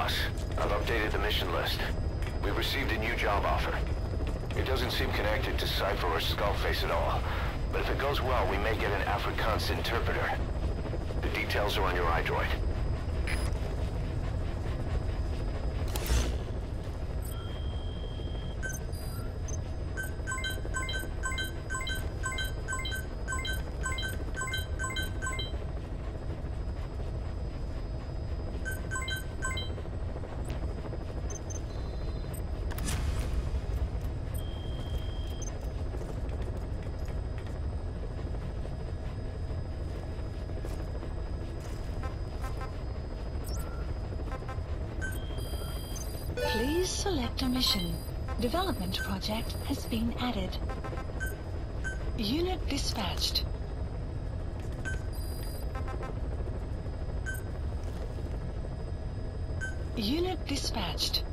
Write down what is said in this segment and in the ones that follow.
boss. I've updated the mission list. We've received a new job offer. It doesn't seem connected to Cypher or Skullface at all. But if it goes well, we may get an Afrikaans interpreter. The details are on your iDroid. Please select a mission. Development project has been added. Unit dispatched. Unit dispatched.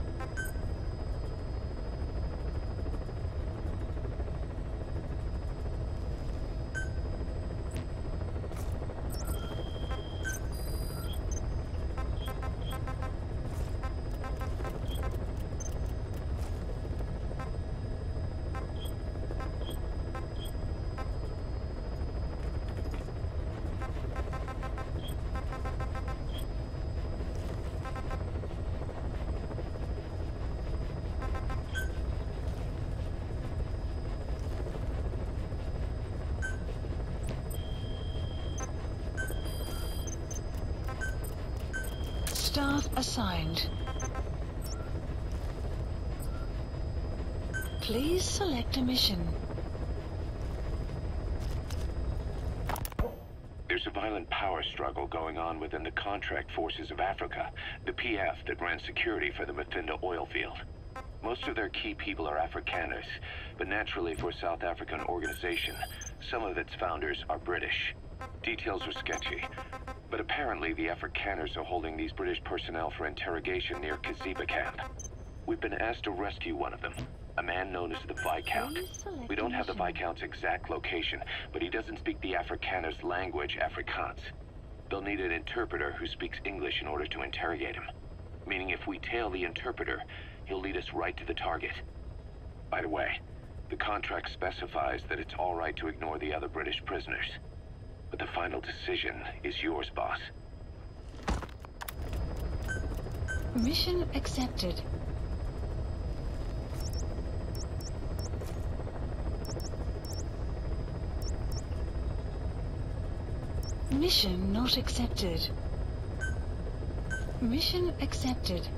Staff assigned. Please select a mission. There's a violent power struggle going on within the Contract Forces of Africa, the PF that ran security for the Muffinda oil field. Most of their key people are Afrikaners, but naturally for a South African organization, some of its founders are British. Details are sketchy, but apparently the Afrikaners are holding these British personnel for interrogation near Kaziba camp. We've been asked to rescue one of them, a man known as the Viscount. We don't have the Viscount's exact location, but he doesn't speak the Afrikaners' language, Afrikaans. They'll need an interpreter who speaks English in order to interrogate him. Meaning if we tail the interpreter, he'll lead us right to the target. By the way, the contract specifies that it's all right to ignore the other British prisoners. But the final decision is yours, boss. Mission accepted. Mission not accepted. Mission accepted.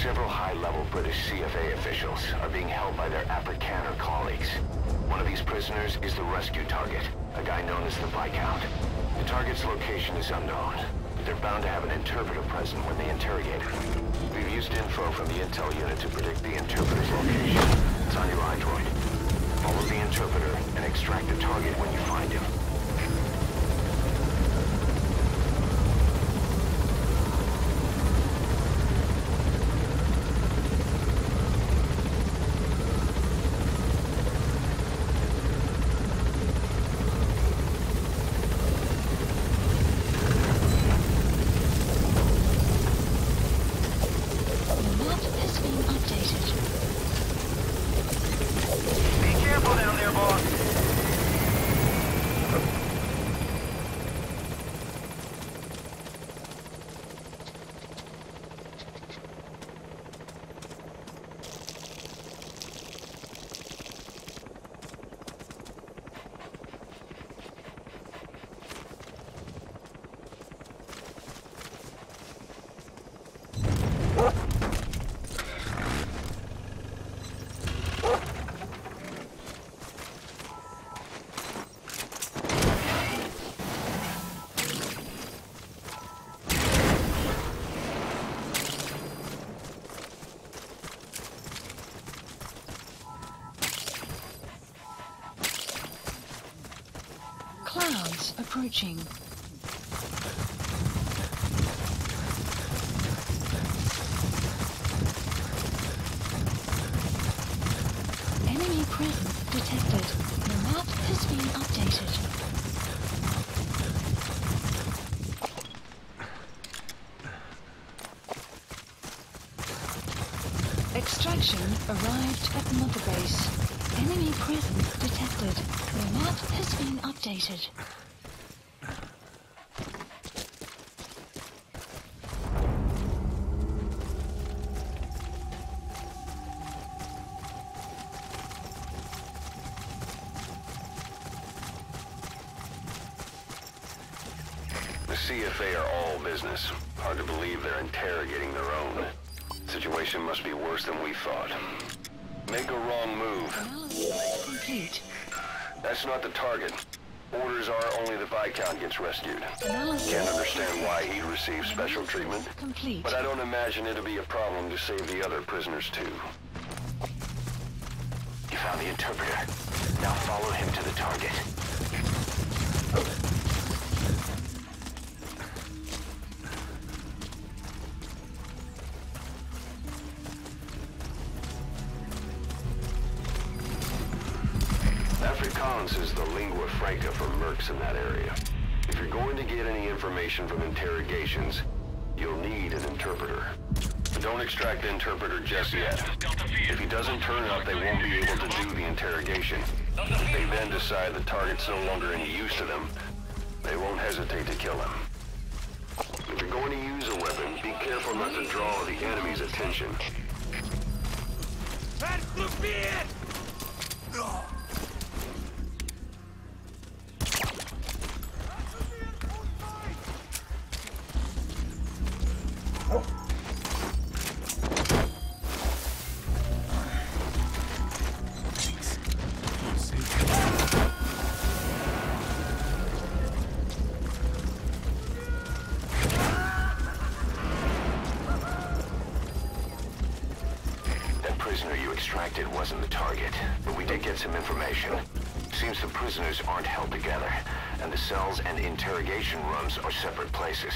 Several high-level British CFA officials are being held by their Afrikaner colleagues. One of these prisoners is the rescue target, a guy known as the Viscount. The target's location is unknown, but they're bound to have an interpreter present when they interrogate him. We've used info from the intel unit to predict the interpreter's location. It's on your iDroid. Follow the interpreter and extract the target when you find him. Be careful down there, boss. Clouds approaching. Enemy presence detected. The map has been updated. Extraction arrived at Mother Base. Enemy presence detected. The map has been updated. The CFA are all business. Hard to believe they're interrogating their own. Situation must be worse than we thought. Make a wrong move. Analysis complete. That's not the target. Orders are only the Viscount gets rescued. Analysis Can't understand why he'd receive special treatment, complete. but I don't imagine it'll be a problem to save the other prisoners too. You found the interpreter. Now follow him to the target. Afrikaans is the lingua franca for mercs in that area. If you're going to get any information from interrogations, you'll need an interpreter. But don't extract the interpreter just yet. If he doesn't turn up, they won't be able to do the interrogation. If they then decide the target's no longer any use to them, they won't hesitate to kill him. If you're going to use a weapon, be careful not to draw the enemy's attention. Extracted wasn't the target, but we did get some information. Seems the prisoners aren't held together, and the cells and interrogation rooms are separate places.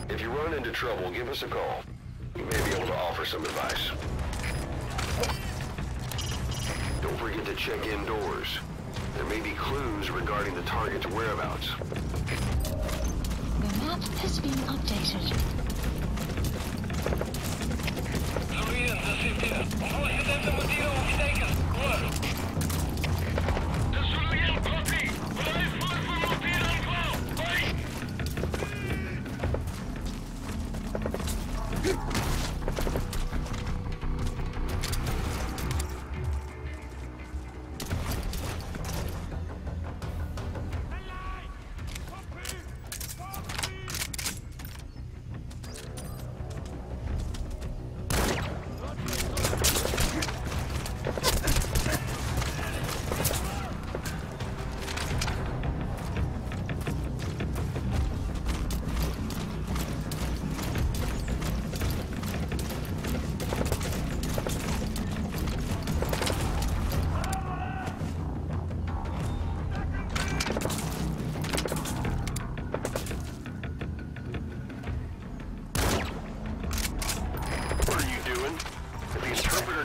If you run into trouble, give us a call. We may be able to offer some advice. Don't forget to check indoors. There may be clues regarding the target's whereabouts. The map has been updated.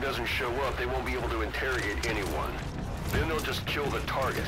Doesn't show up, they won't be able to interrogate anyone. Then they'll just kill the target.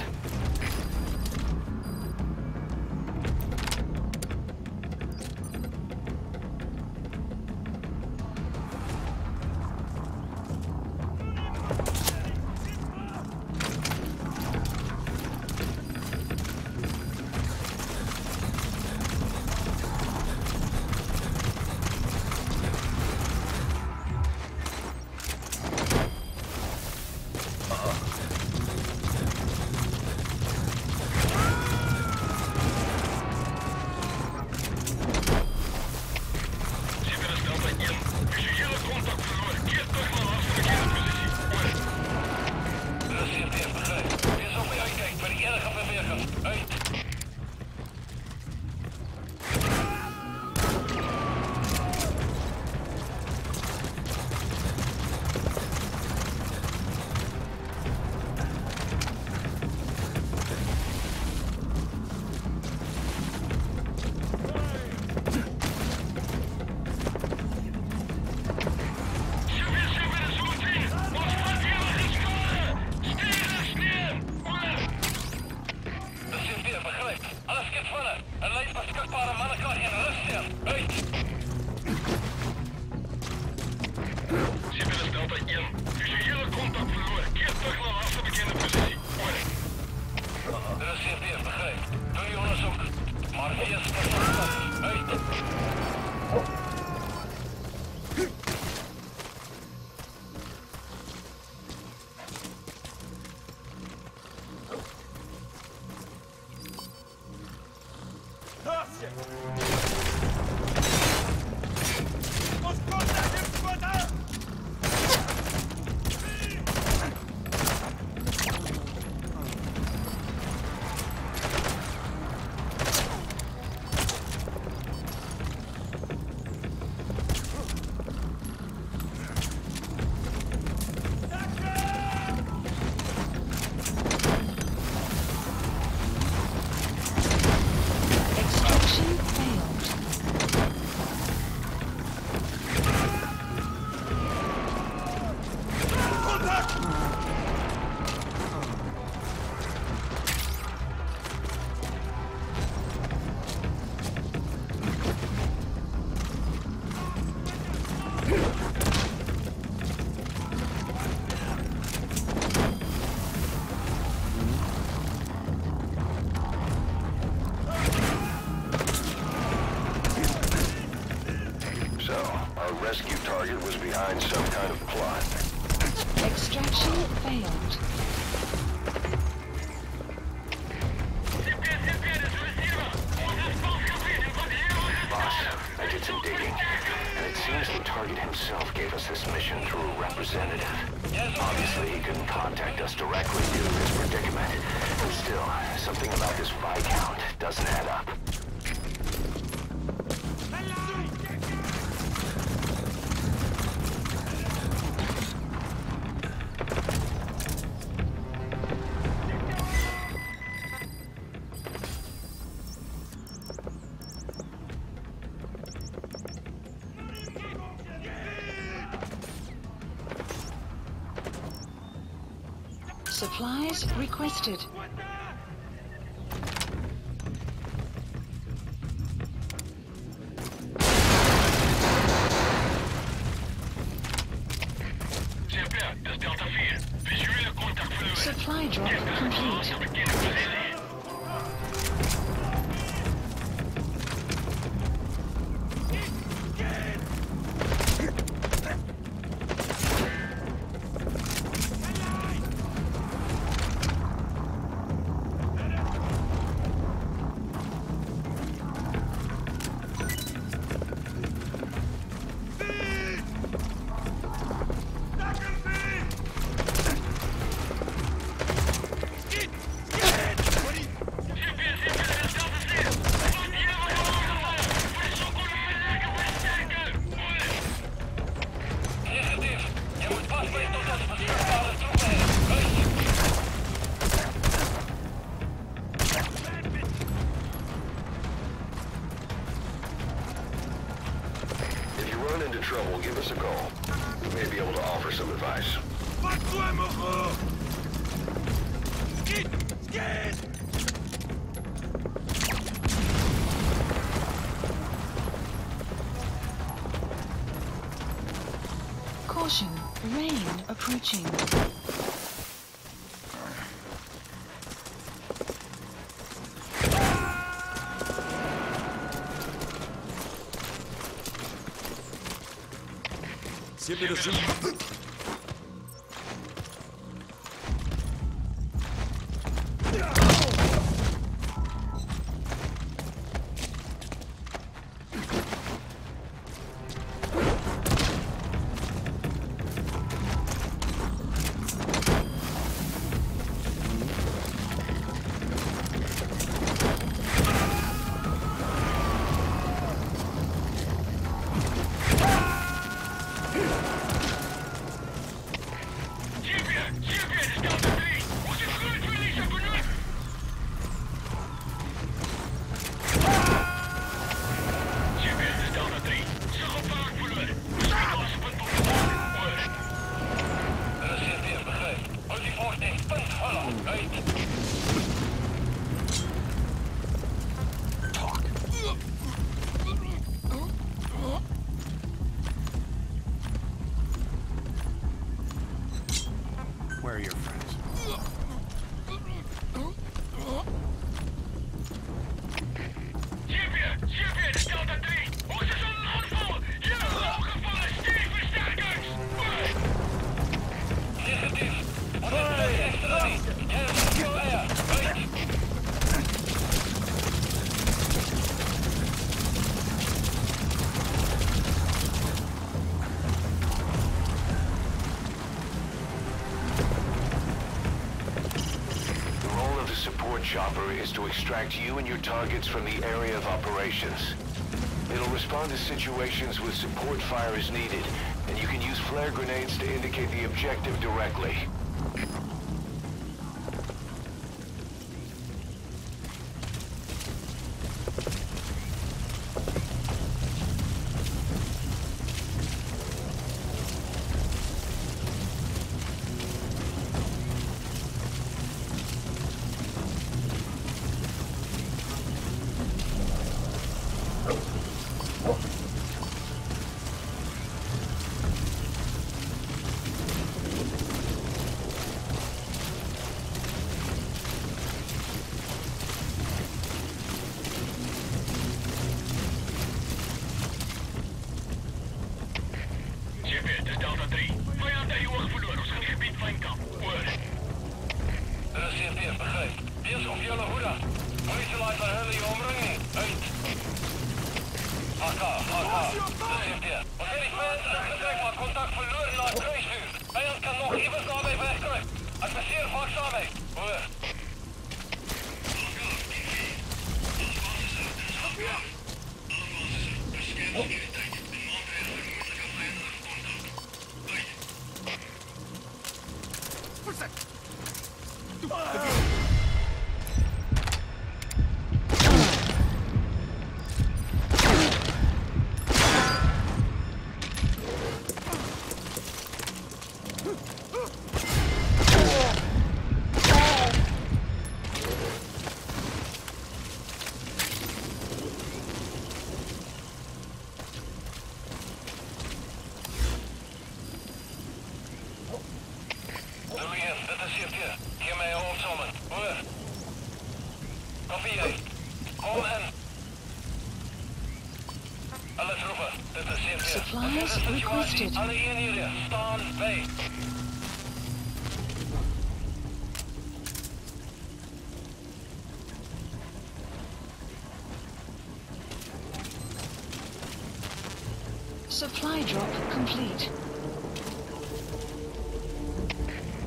Rescue target was behind some kind of plot. Extraction failed. Boss, I did some digging, and it seems the target himself gave us this mission through a representative. Obviously, he couldn't contact us directly due to his predicament. But still, something about this Viscount doesn't add up. Supplies requested. Supply drop complete. Trouble, give us a call. We may be able to offer some advice. Caution, rain approaching. Where are your friends? Chopper is to extract you and your targets from the area of operations. It'll respond to situations with support fire as needed, and you can use flare grenades to indicate the objective directly. Copy A. All in. Alle troepen, dit is CFD. Supplies Situatie, requested. alle eenhede, staan bij. Supply drop complete.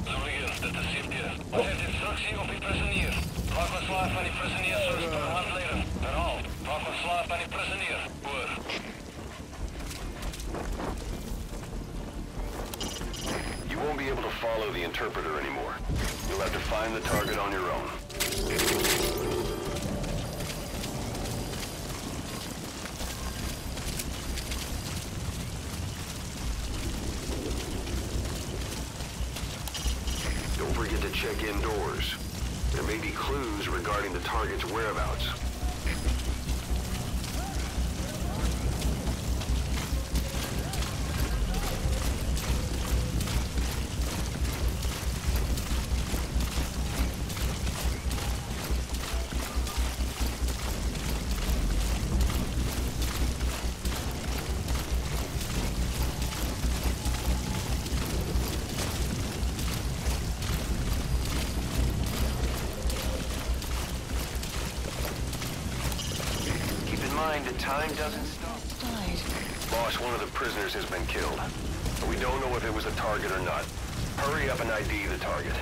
Zurië, dit is CFD. Wat heeft instructie op die prisonier? Maak me slaaf van die prisonier zoals per handleden. Herhaal, maak me slaaf van die prisonier. Oor. You won't be able to follow the interpreter anymore. You'll have to find the target on your own. Don't forget to check indoors. There may be clues regarding the target's whereabouts. The time doesn't stop. Died. Boss, one of the prisoners has been killed. But we don't know if it was a target or not. Hurry up and ID the target.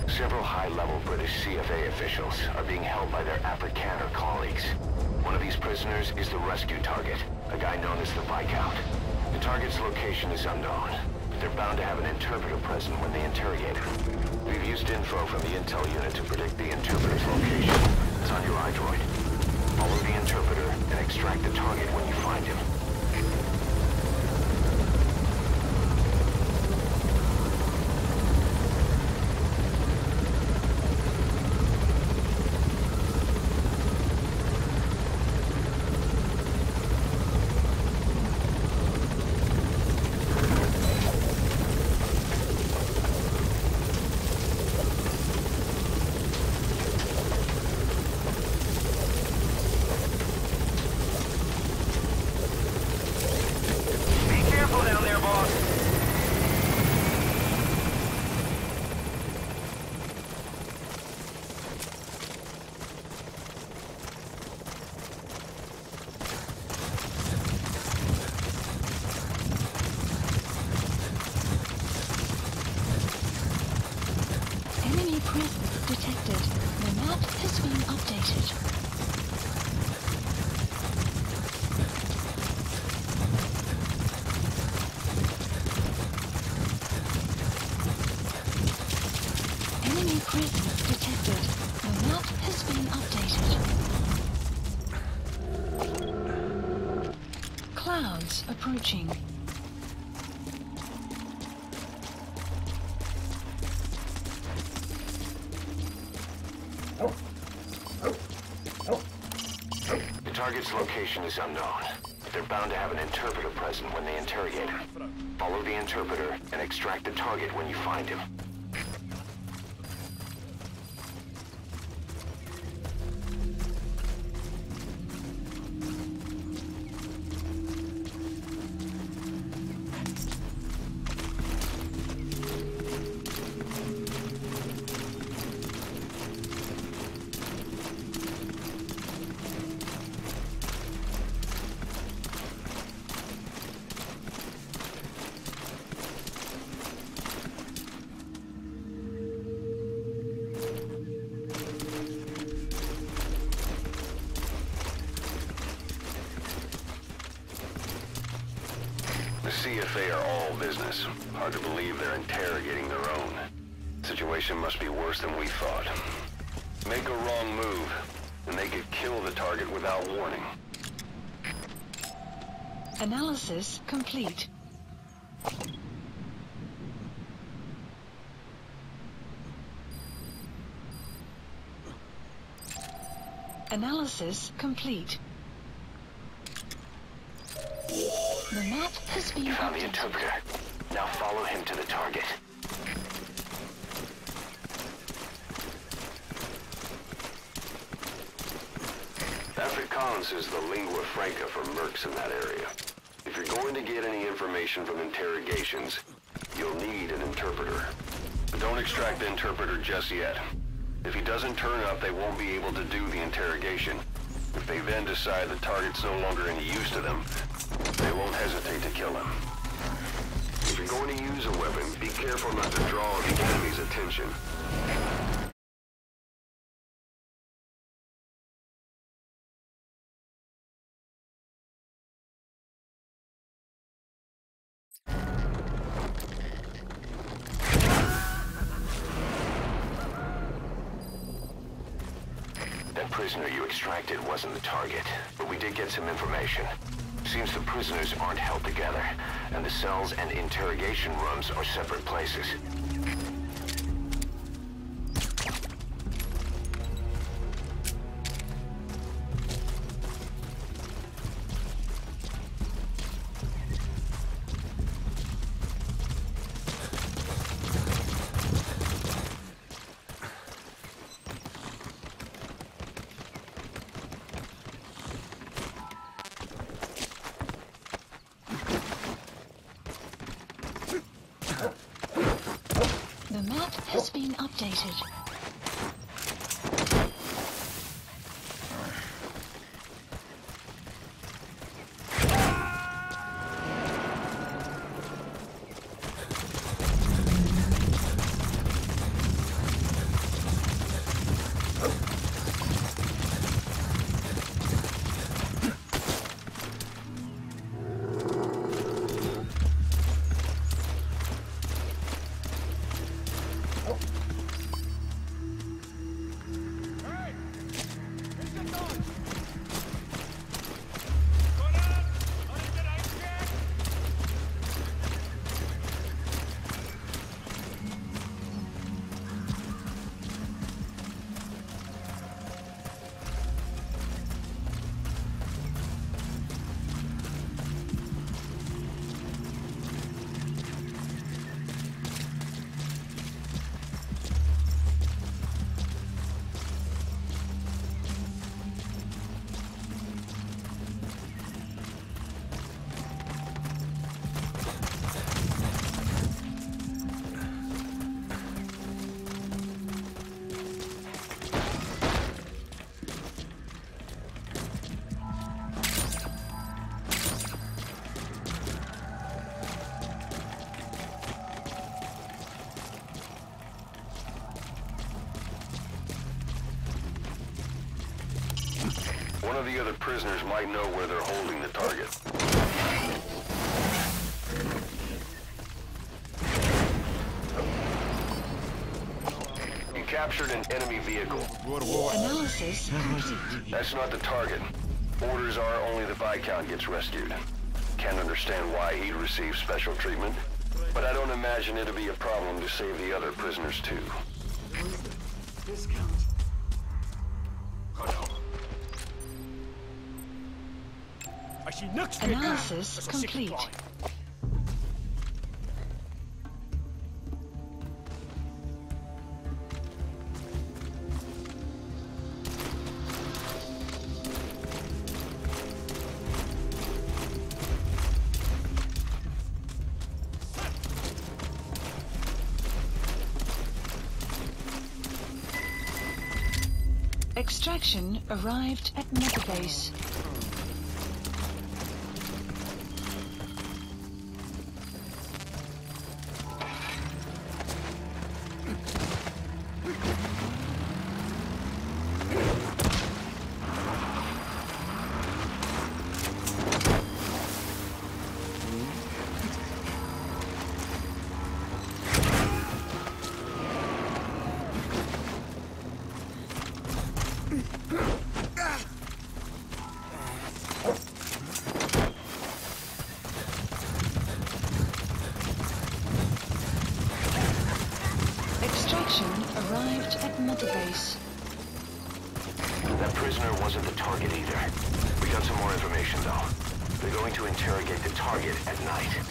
Several high-level British CFA officials are being held by their Afrikaner colleagues. One of these prisoners is the rescue target, a guy known as the Viscount. The target's location is unknown, but they're bound to have an interpreter present when they interrogate him. We've used info from the intel unit to predict the interpreter's location. It's on your iDroid. Follow the interpreter and extract the target when you find him. Presence detected. The map has been updated. Enemy presence detected. The map has been updated. Clouds approaching. The target's location is unknown, but they're bound to have an interpreter present when they interrogate him. Follow the interpreter and extract the target when you find him. The CFA are all business. Hard to believe they're interrogating their own. Situation must be worse than we thought. Make a wrong move, and they could kill the target without warning. Analysis complete. Analysis complete. The map has been You found the updated. interpreter. Now follow him to the target. Afrikaans is the lingua franca for mercs in that area. If you're going to get any information from interrogations, you'll need an interpreter. But don't extract the interpreter just yet. If he doesn't turn up, they won't be able to do the interrogation. If they then decide the target's no longer any use to them, they won't hesitate to kill him. If you're going to use a weapon, be careful not to draw the enemy's attention. That prisoner you extracted wasn't the target, but we did get some information. Seems the prisoners aren't held together, and the cells and interrogation rooms are separate places. The map has been updated. One of the other prisoners might know where they're holding the target. You captured an enemy vehicle. Analysis complete. That's not the target. Orders are only the Viscount gets rescued. Can't understand why he'd receive special treatment, but I don't imagine it'll be a problem to save the other prisoners too. Viscount. Analysis complete. Extraction arrived at Mother Base. Arrived at Mother Base. That prisoner wasn't the target either. We got some more information though. They're going to interrogate the target at night.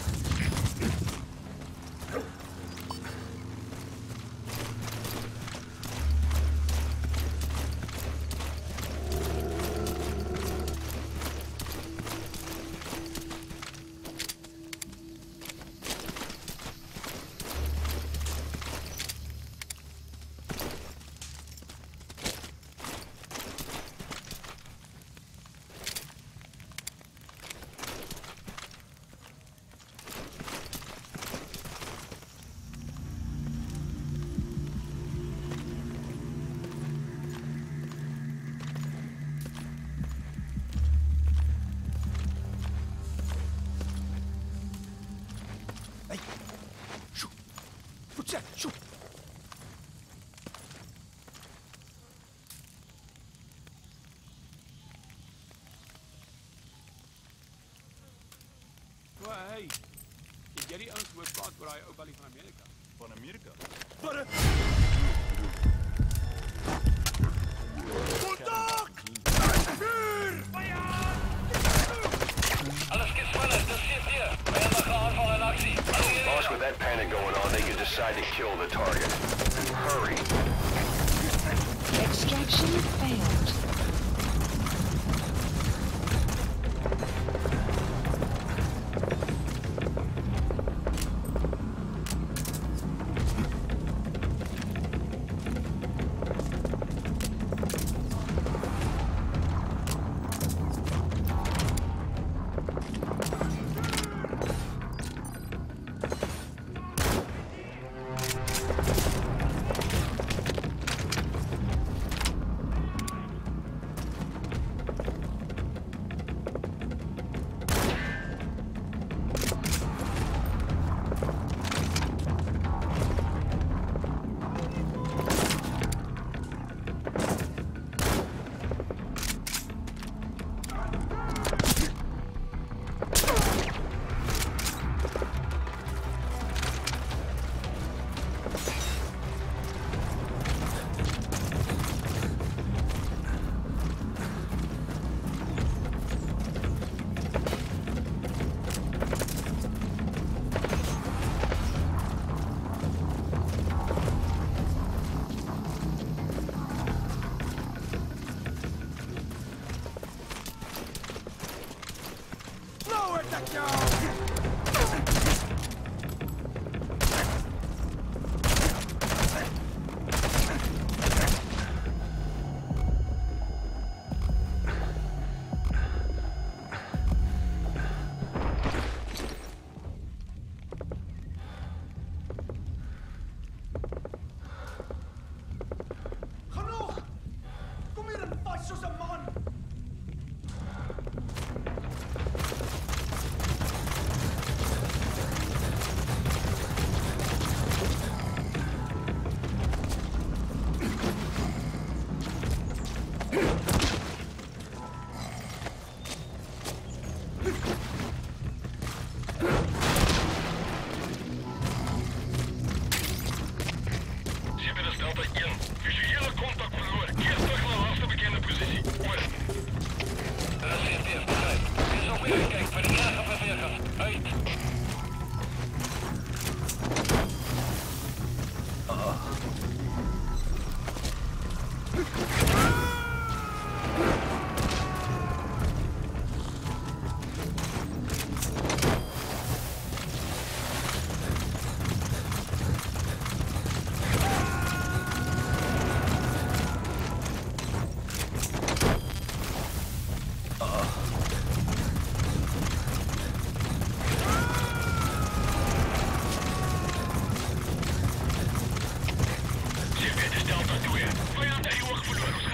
Hey, is jy die ouens hoor praat oor daai ou balie van Amerika? Van Amerika? Wat? Kontak! Vuur! Vijand! Alles gespannen, dat zit hier. Vijandige aanval in actie. Boss, with that panic going on, they could decide to kill the target. Hurry. Extraction failed.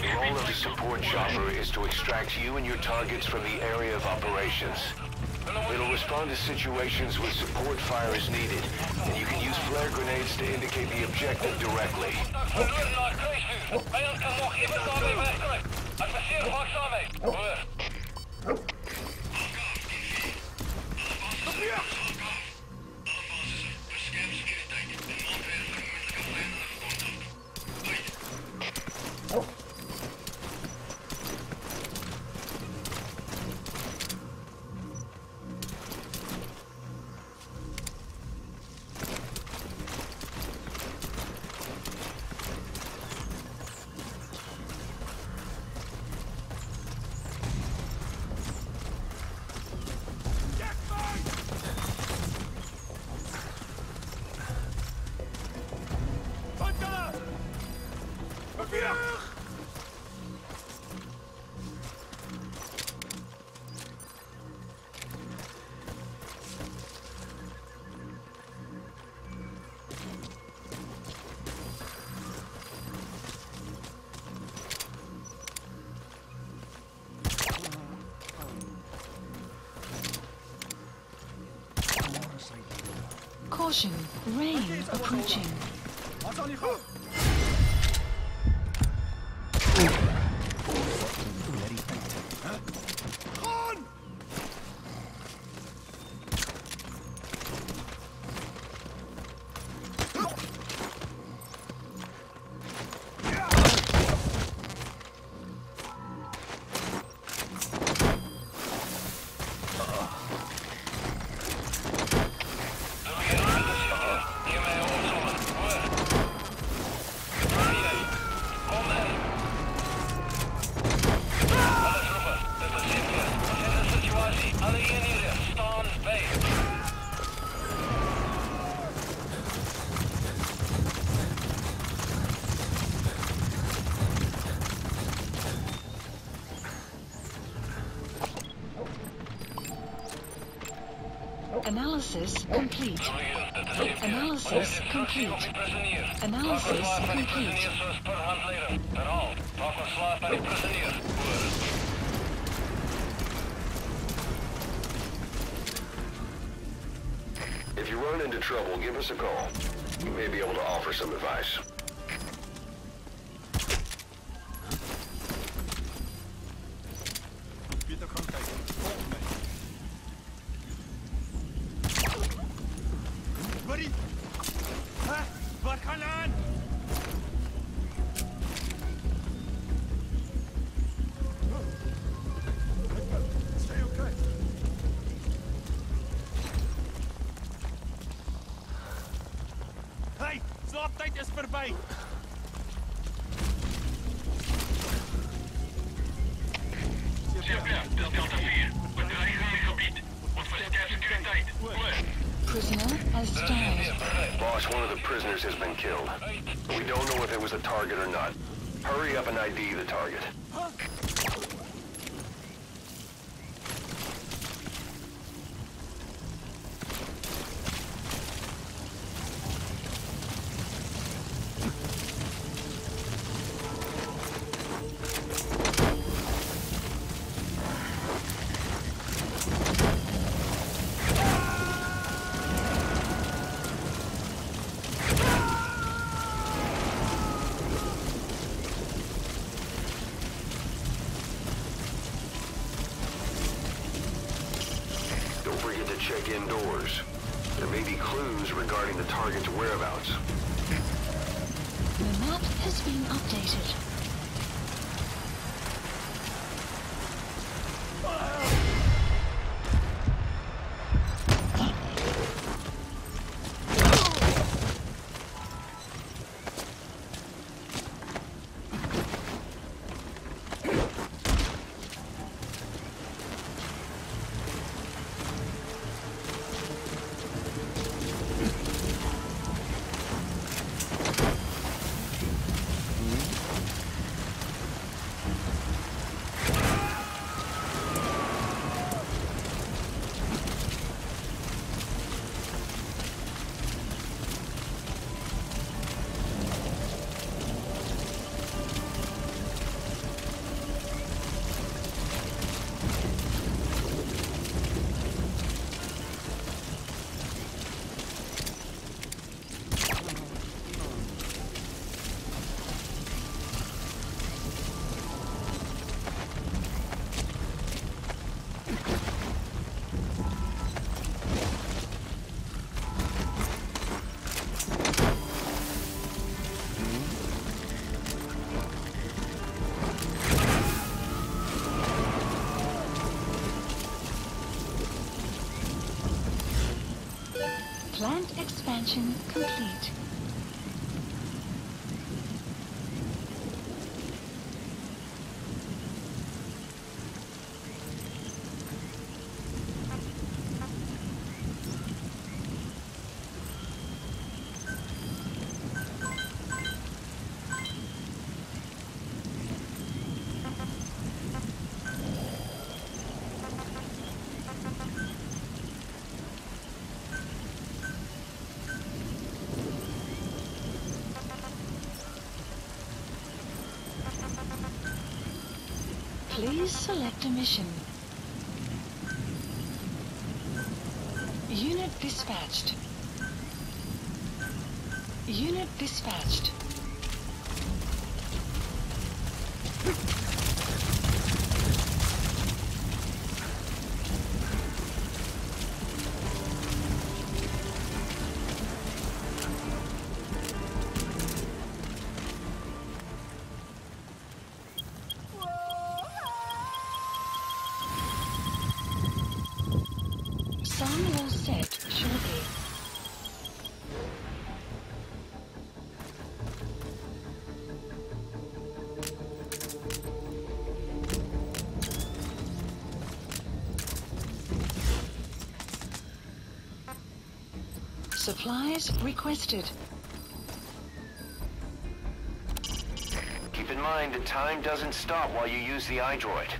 The role of the support chopper is to extract you and your targets from the area of operations. It'll respond to situations where support fire is needed, and you can use flare grenades to indicate the objective directly. Caution, rain approaching. Analysis complete. Analysis complete. Analysis complete. If you run into trouble, give us a call. We may be able to offer some advice. Slaaptyd is verby. Prisoner has died. Boss, one of the prisoners has been killed. We don't know if it was a target or not. Hurry up and ID the target. Don't forget to check indoors. There may be clues regarding the target's whereabouts. The map has been updated. Extraction complete. Please select a mission. Unit dispatched. Unit dispatched. Sun will set shortly. Supplies requested. Keep in mind that time doesn't stop while you use the iDroid.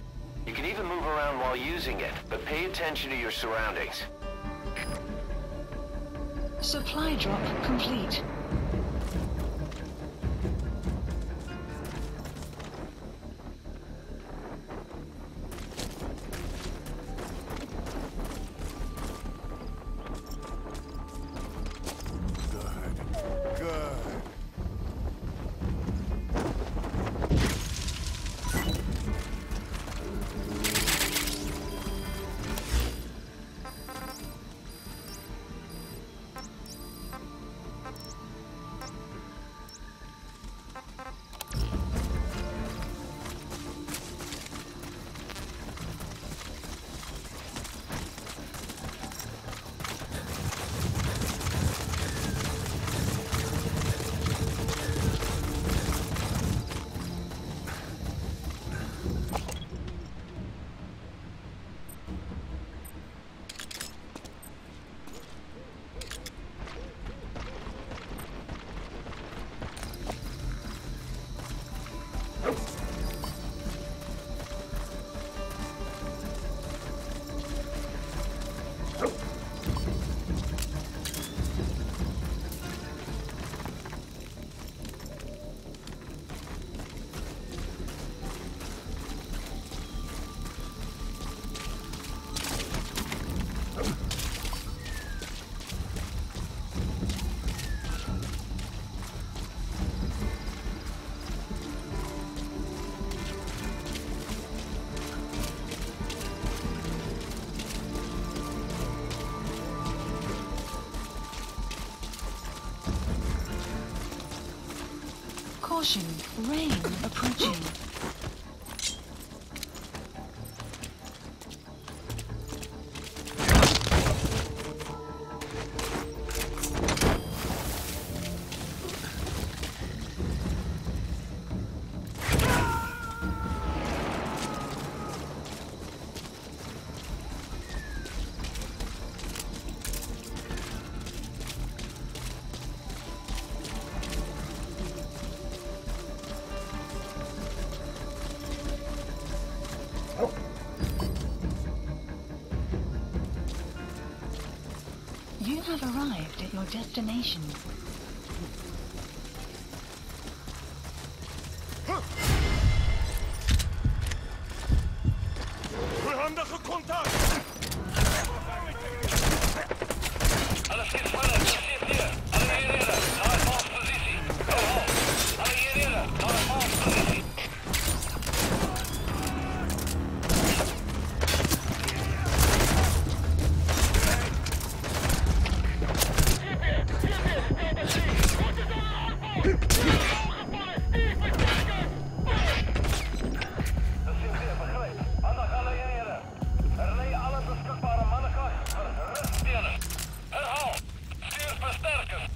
You can even move around while using it, but pay attention to your surroundings. Supply drop complete. Caution, rain approaching. You have arrived at your destination. We handen gecontact! Alles is verder, zit hier. Alle hierheen, naar een vals positie. Ho. Alle hierheen, naar een vals positie. Herhaal! Stuur versterkers!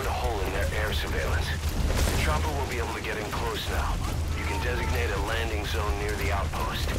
discovered a hole in their air surveillance. The chopper will be able to get in close now. You can designate a landing zone near the outpost.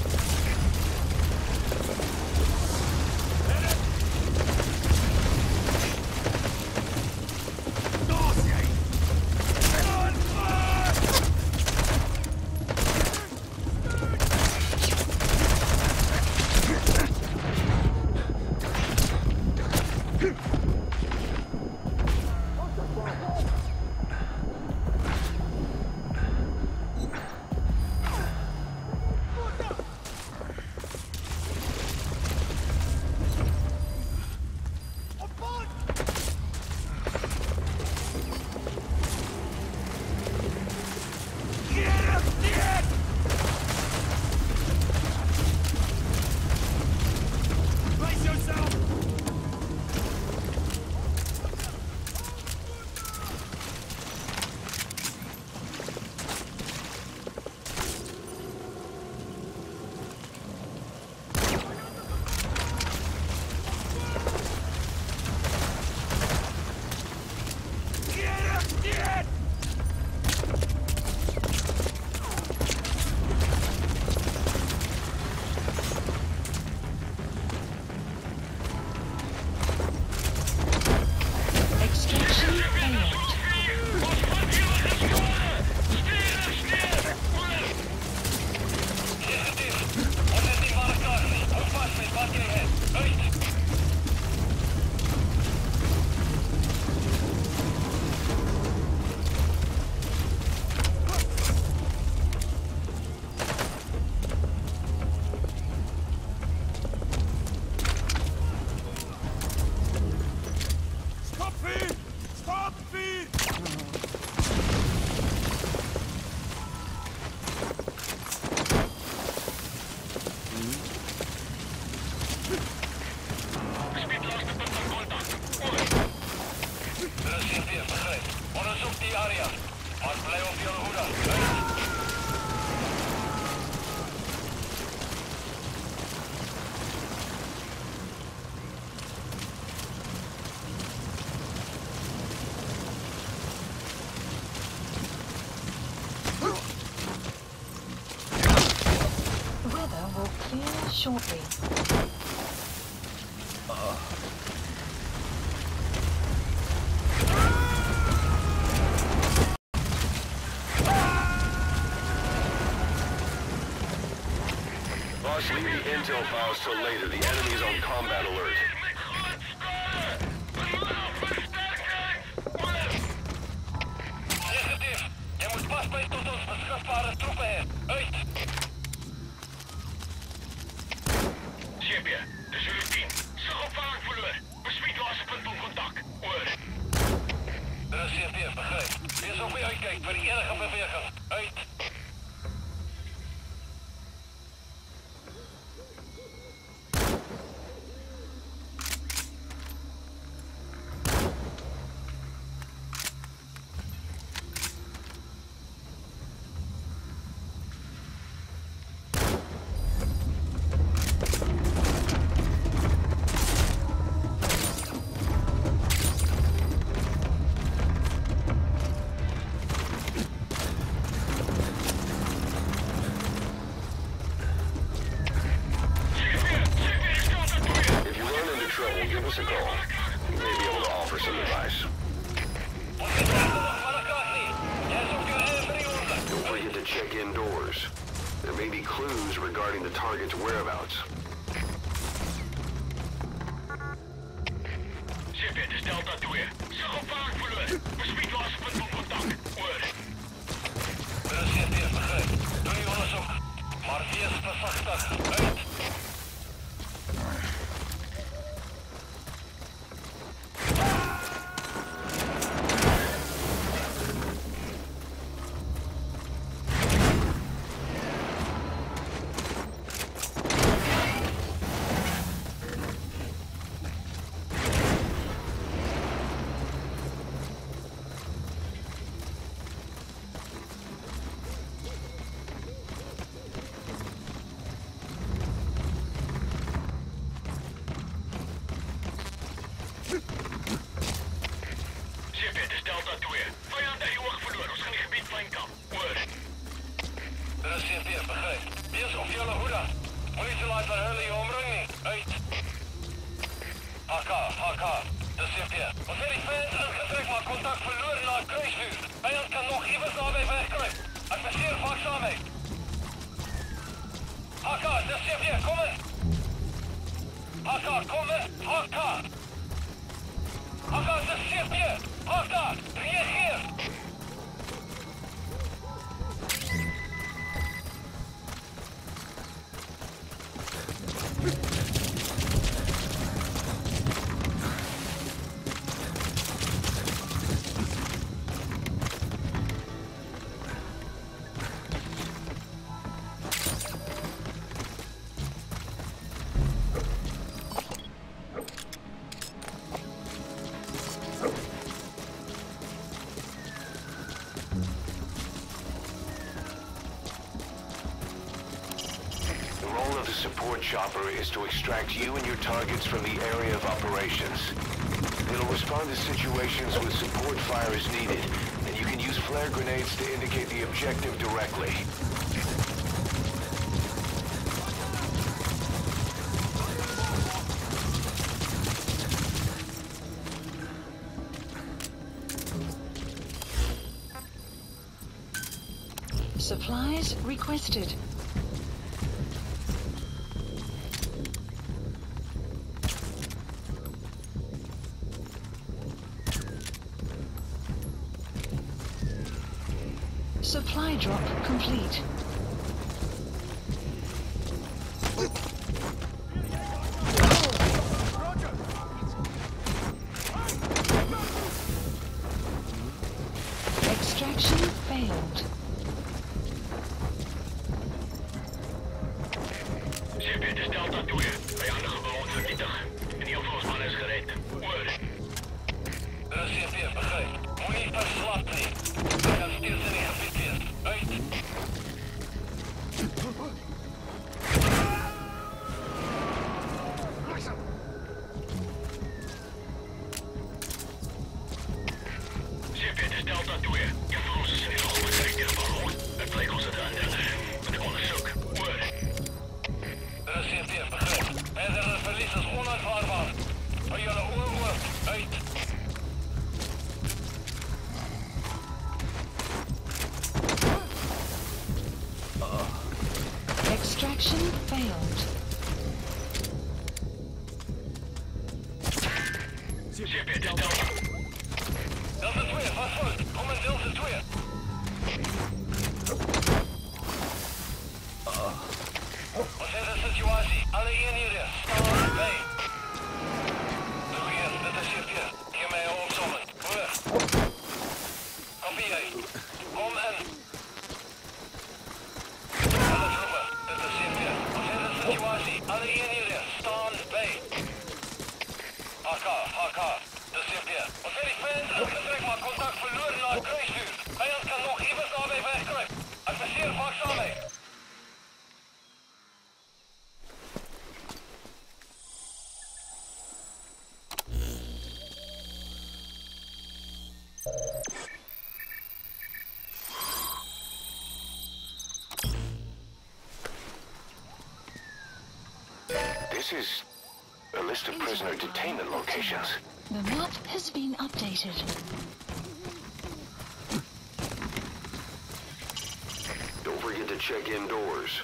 Shortly. Boss, leave the intel files till later. The enemy's on combat alert. Negatief. Je moet pas bij tot ons beschikbare troepen heen. Uit! CP, de Zulu 10. Sig op vaart verloor. Bespreek laaste punt van contact. Oor. Dit is CP, begrijp. Wees op je uitkijk voor die enige beweging. Uit! Give us a call. We may be able to offer some advice. Don't forget to check indoors. There may be clues regarding the target's whereabouts. CP, dit is Delta 2. Sig op vaart verloor. Bespreek laaste punt van contact. Oor. Dit is CP, begrijp. Doe die onderzoek. Maar wees versigtig. Uit! Uit. HK. Dis CP. Ons het die fans ingetrek maar kontak verloor na kruisvuur. Vyand kan nog iewers naby wegkruip. Adviseer waaksaamheid. HK, dis CP, kom in. HK, kom in. HK, dis CP. HK, reageer. Support chopper is to extract you and your targets from the area of operations. It'll respond to situations with support fire as needed, and you can use flare grenades to indicate the objective directly. Supplies requested. Supply drop complete. Extraction failed. CP, het is Delta 2. Vijandige ballon vernietig. En die afvalsman is gered. Oor. Dit is CP, begryp. Moenie verslap nie. Ek gaan steeds in die gebied wees. Uit. CP, het is Delta 2. Jy vir ons is in die gehoor krijg die ballon. Het lyk ons het aandeel. Met ek onderzoek. Oor. Dit is CP, begryp. Verdere verlies is onaanvaarbaar. Hou julle oor oop. Uit. Extraction failed. CP, dit is Delta. Delta 2, wat voort? Kom in Delta 2. Ons het 'n situasie. Alle eenhede, staan by. Goeie, dit is CP. Gee my 'n opsomming. Hoor. Kopie jy. Kom in. Alle troepe, dit is CP. Ons het 'n situasie. Alle eenhede, staan by. HK, dis CP. Ons het die fans ingetrek maar kontak verloor na kruisvuur. Vyand kan nog iewers naby wegkruip. Adviseer waaksaamheid. This is a list of prisoner detainment locations. The map has been updated. Don't forget to check indoors.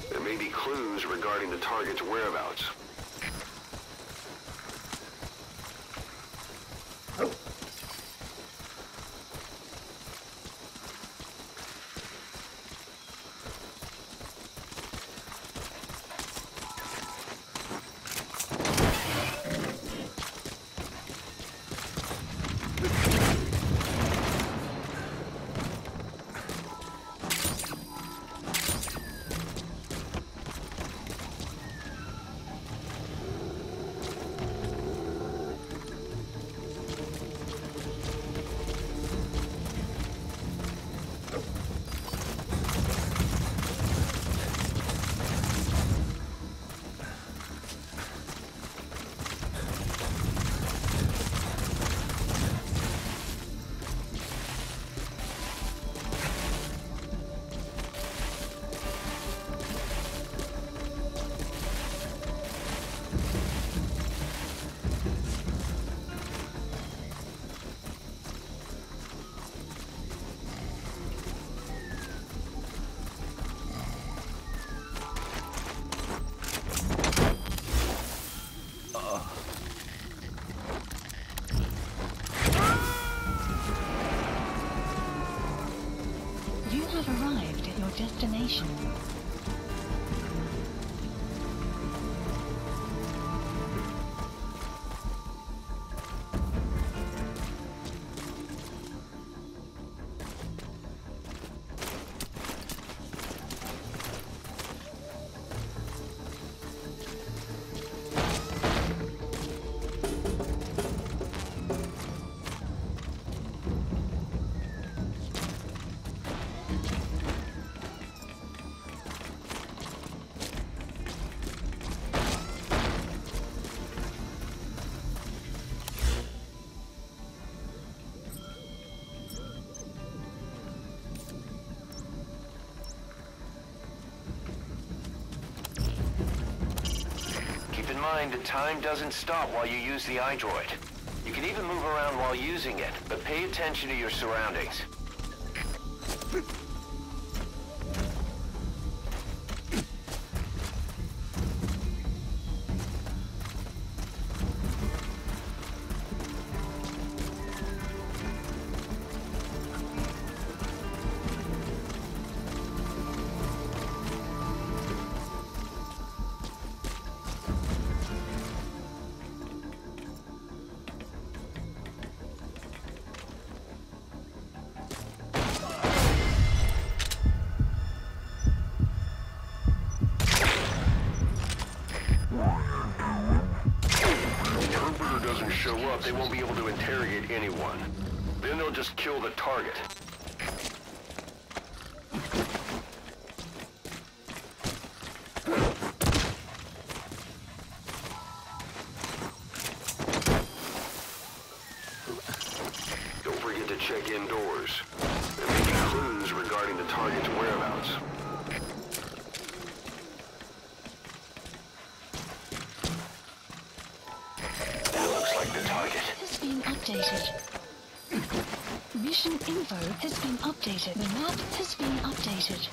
There may be clues regarding the target's whereabouts. location. Keep in mind that time doesn't stop while you use the iDroid. You can even move around while using it, but pay attention to your surroundings. Show up, they won't be able to interrogate anyone. Then they'll just kill the target. Don't forget to check indoors. There may be clues regarding the target's whereabouts. Has been updated. Mission info has been updated. The map has been updated.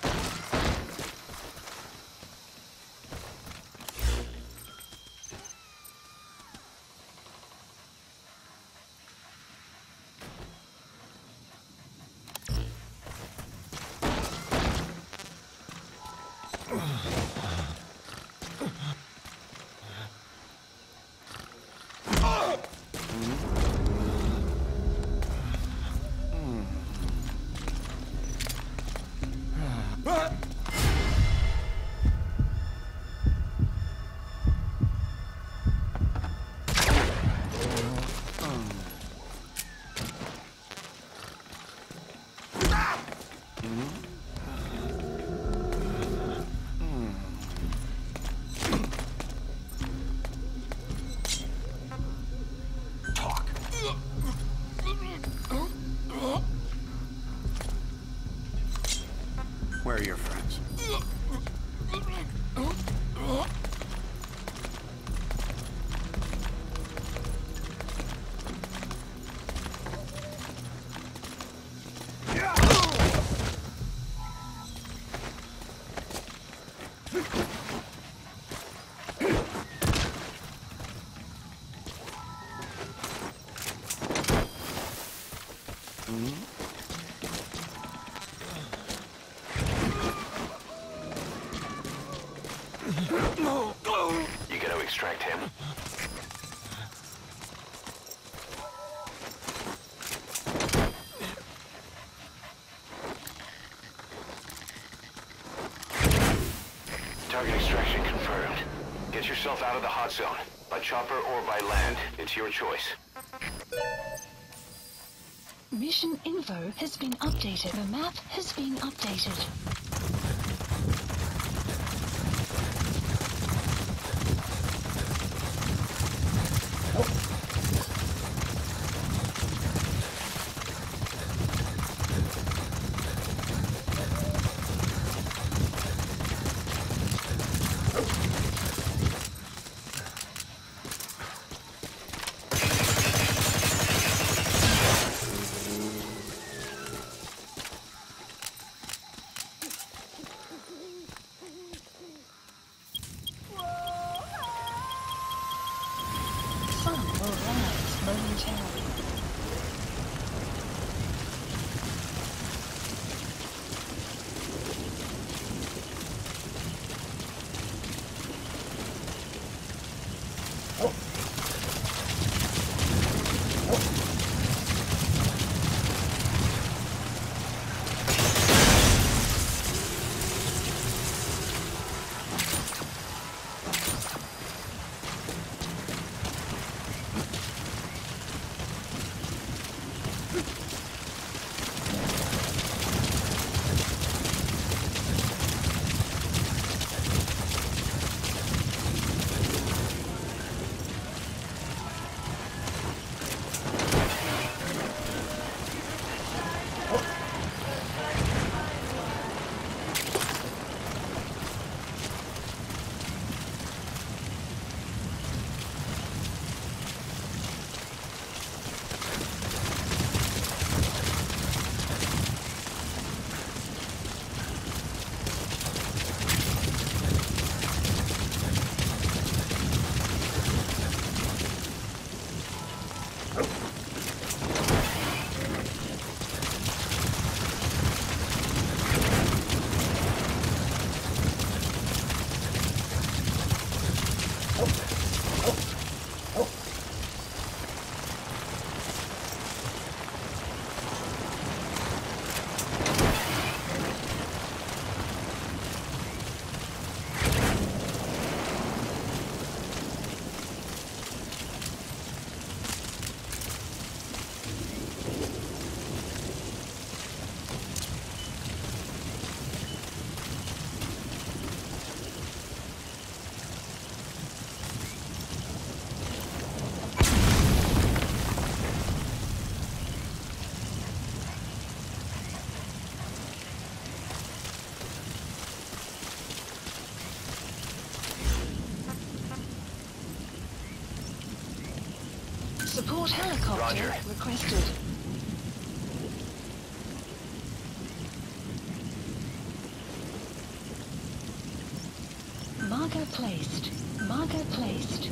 Where are your friends? You gotta extract him. Target extraction confirmed. Get yourself out of the hot zone. By chopper or by land. It's your choice. Mission info has been updated. The map has been updated. Support helicopter Roger. requested. Marker placed. Marker placed.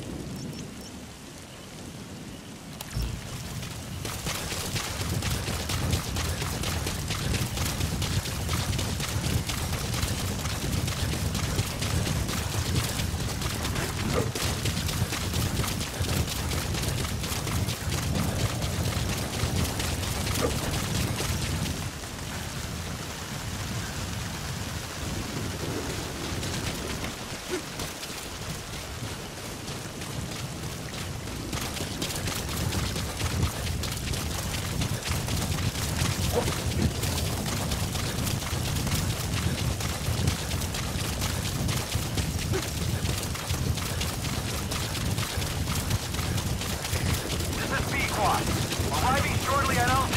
Arriving shortly at LZ.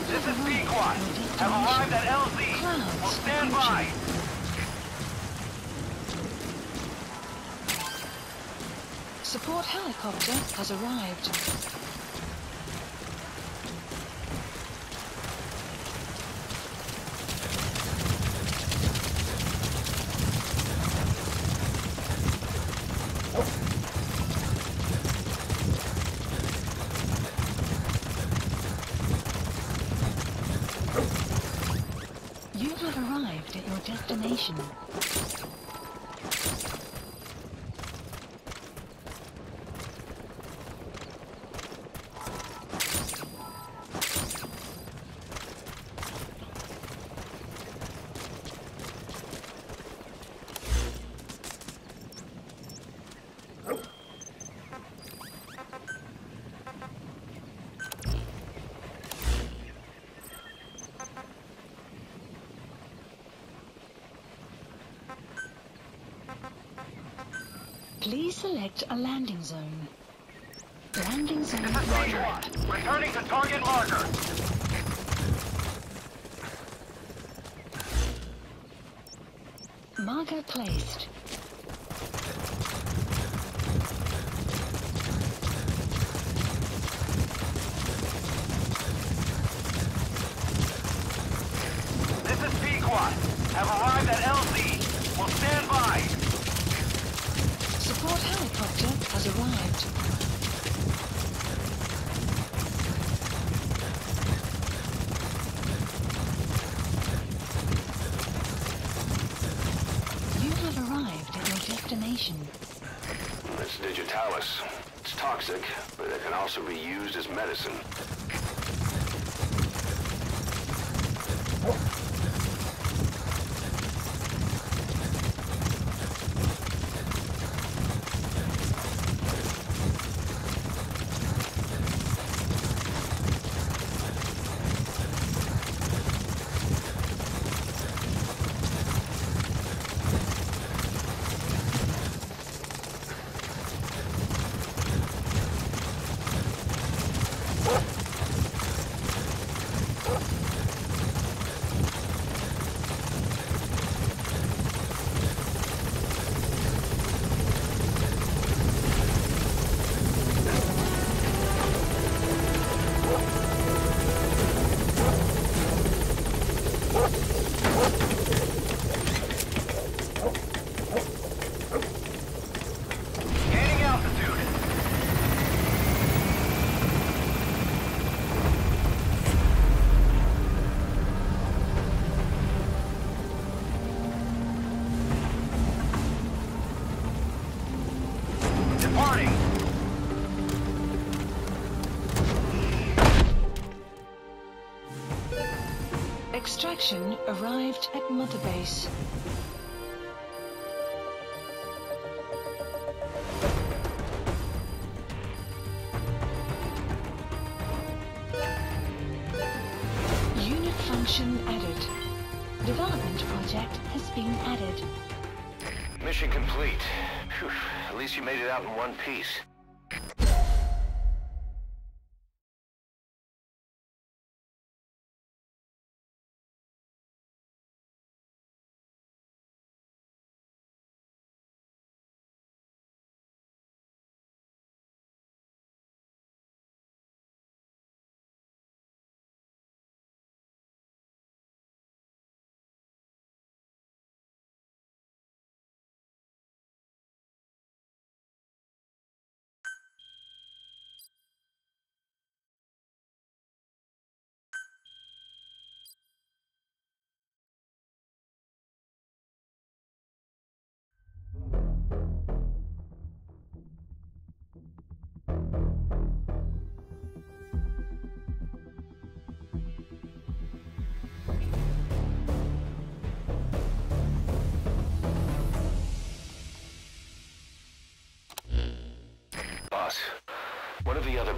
This is Pequot. Have arrived at LZ. Will stand by. Support helicopter has arrived. You have arrived at your destination. Please select a landing zone. Landing zone. This is Pequot. Returning to target marker. Marker placed. This is Pequot. Have arrived at LZ. Will stand by. Support helicopter has arrived. You have arrived at your destination. It's digitalis. It's toxic, but it can also be used as medicine. Gaining altitude. Departing. Extraction arrived at Mother Base. Unit function added. Development project has been added. Mission complete. Phew, at least you made it out in one piece.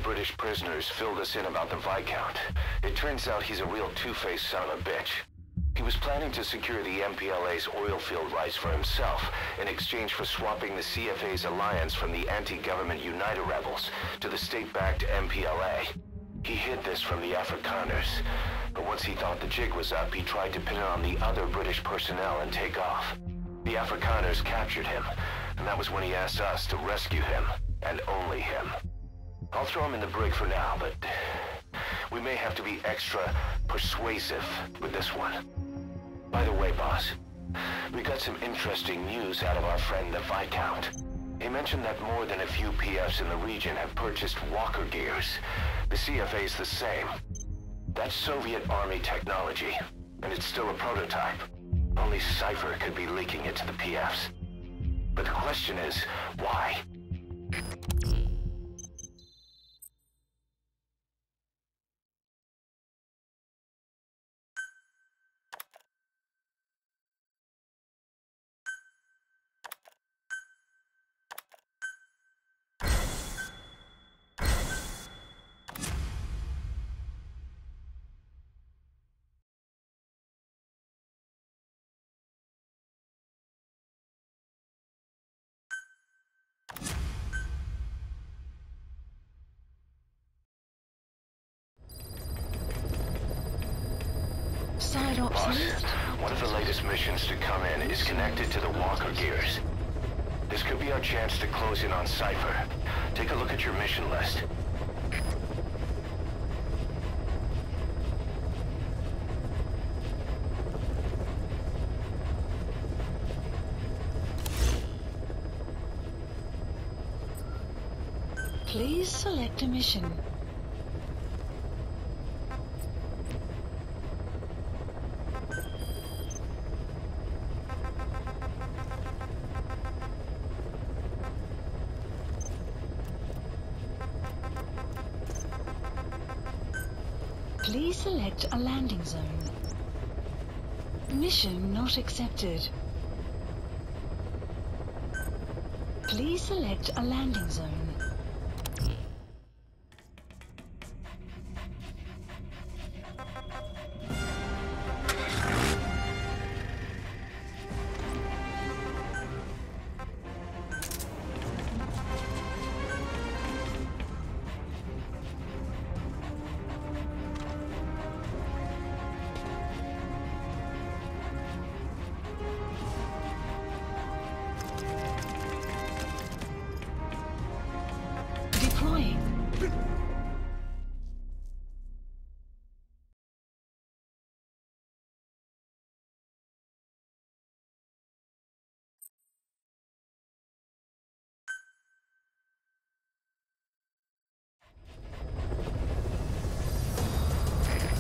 British prisoners filled us in about the Viscount. It turns out he's a real two-faced son of a bitch. He was planning to secure the MPLA's oil field rights for himself in exchange for swapping the CFA's alliance from the anti-government United rebels to the state-backed MPLA. He hid this from the Afrikaners, but once he thought the jig was up, he tried to pin it on the other British personnel and take off. The Afrikaners captured him, and that was when he asked us to rescue him, and only him. I'll throw him in the brig for now, but we may have to be extra persuasive with this one. By the way, boss, we got some interesting news out of our friend the Viscount. He mentioned that more than a few PFs in the region have purchased walker gears. The CFA's the same. That's Soviet Army technology, and it's still a prototype. Only Cypher could be leaking it to the PFs. But the question is, why? Boss, one of the latest missions to come in is connected to the walker gears. This could be our chance to close in on Cypher. Take a look at your mission list. Please select a mission. Please select a landing zone. Mission not accepted. Please select a landing zone. Deploying.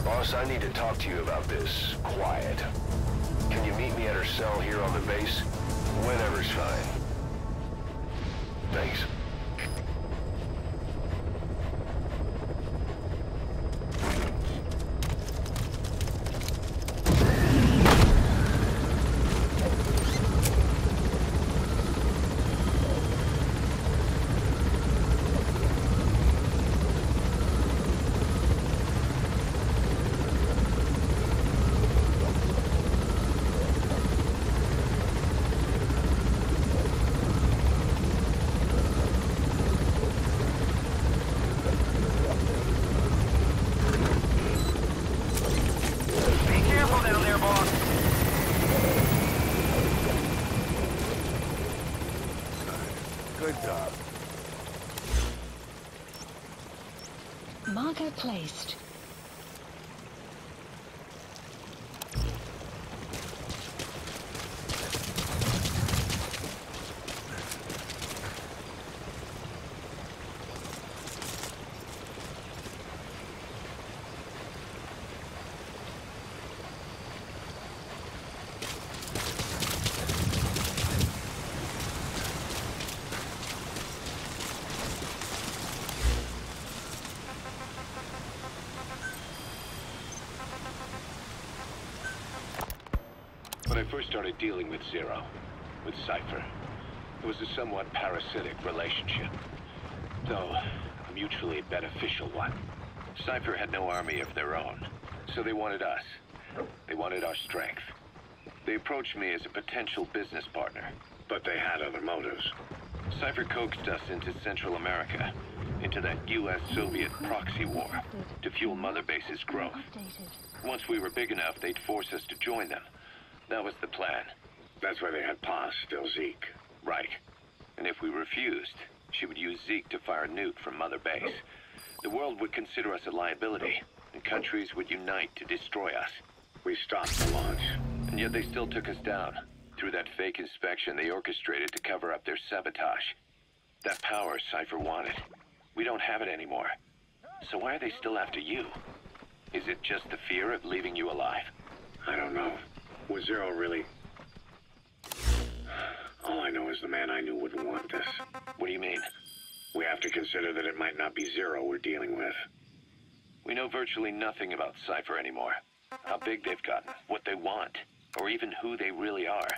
Boss, I need to talk to you about this. Quiet. Can you meet me at her cell here on the base? Whenever's fine. Thanks. Good job. Marker placed. When I first started dealing with Zero, with Cypher, it was a somewhat parasitic relationship. Though, mutually beneficial one. Cypher had no army of their own, so they wanted us. They wanted our strength. They approached me as a potential business partner, but they had other motives. Cypher coaxed us into Central America, into that US-Soviet proxy war, to fuel Mother Base's growth. Once we were big enough, they'd force us to join them. That was the plan. That's why they had Paz, still Zeke. Right. And if we refused, she would use Zeke to fire a nuke from Mother Base. The world would consider us a liability, and countries would unite to destroy us. We stopped the launch. And yet they still took us down. Through that fake inspection they orchestrated to cover up their sabotage. That power Cypher wanted. We don't have it anymore. So why are they still after you? Is it just the fear of leaving you alive? I don't know. Was Zero really... All I know is the man I knew wouldn't want this. What do you mean? We have to consider that it might not be Zero we're dealing with. We know virtually nothing about Cypher anymore. How big they've gotten, what they want, or even who they really are.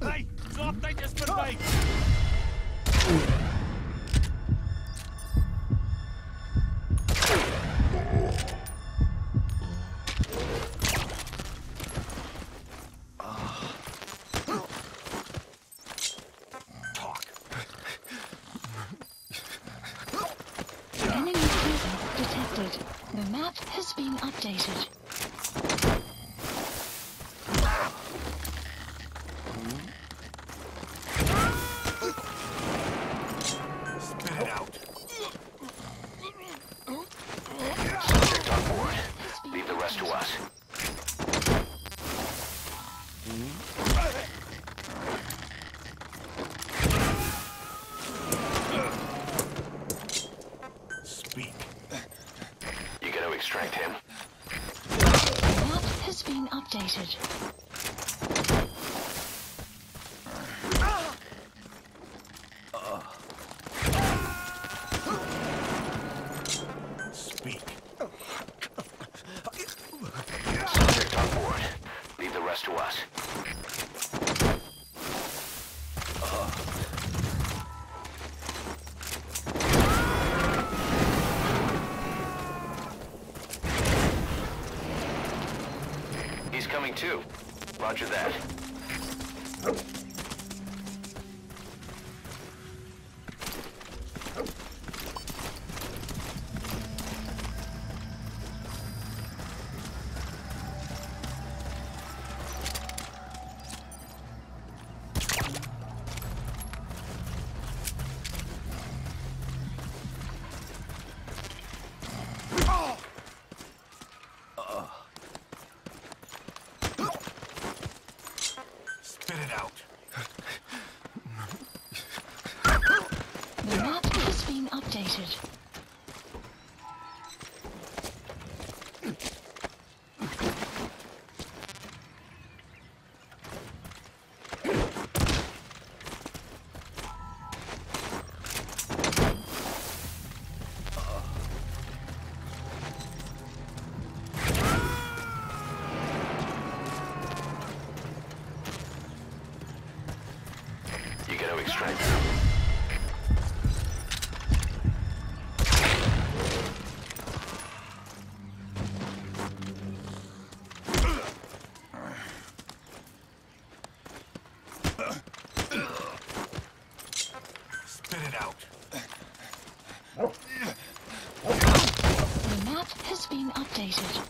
Hey, stop, they just put me. Enemy presence detected. The map has been updated. Spit it out. Subject on board. Leave the rest to us. Speak. You gotta extract him. The map has been updated. Speak. Subject on board. Leave the rest to us. He's coming too. Roger that. Spit it out. You gotta extract them. Spit it out. The map has been updated.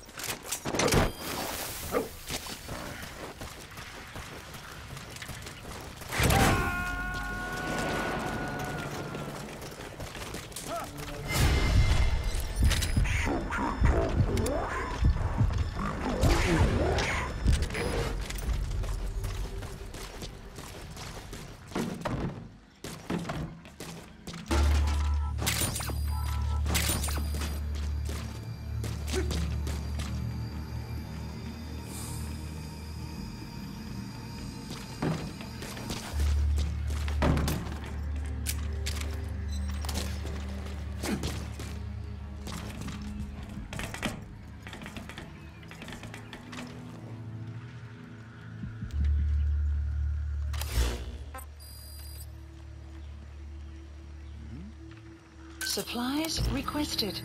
Supplies requested.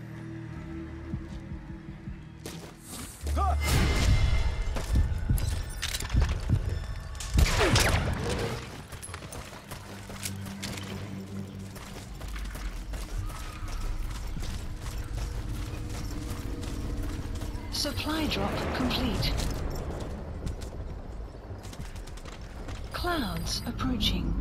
Supply drop complete. Clouds approaching.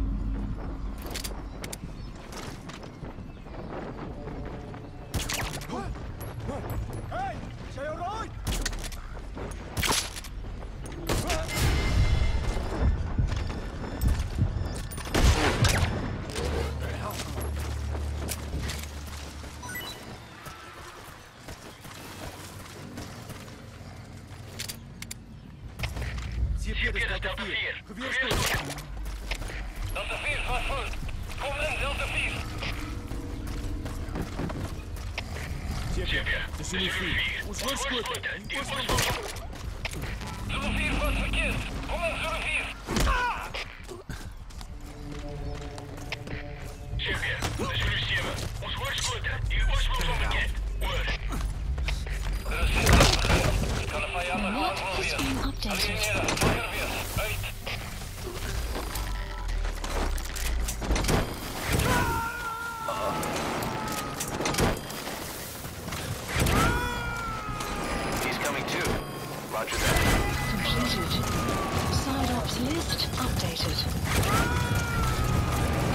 Hey, is jy alright? CP, dat is Delta 4. Geweerstoot. Delta 4, zwaar vol. Kom in, Delta 4. CP, de Zulu 4. Ons voorschoten. Zulu 4 wordt verkeerd. Kom in, Zulu 4. CP, de Zulu 7. Ons voorschoten. Die oorsprong onbekend. Oor. Er is geen afgeleid. Ik kan een vijandig Map has been updated. He's coming too. Roger that. Completed. Side ops list updated.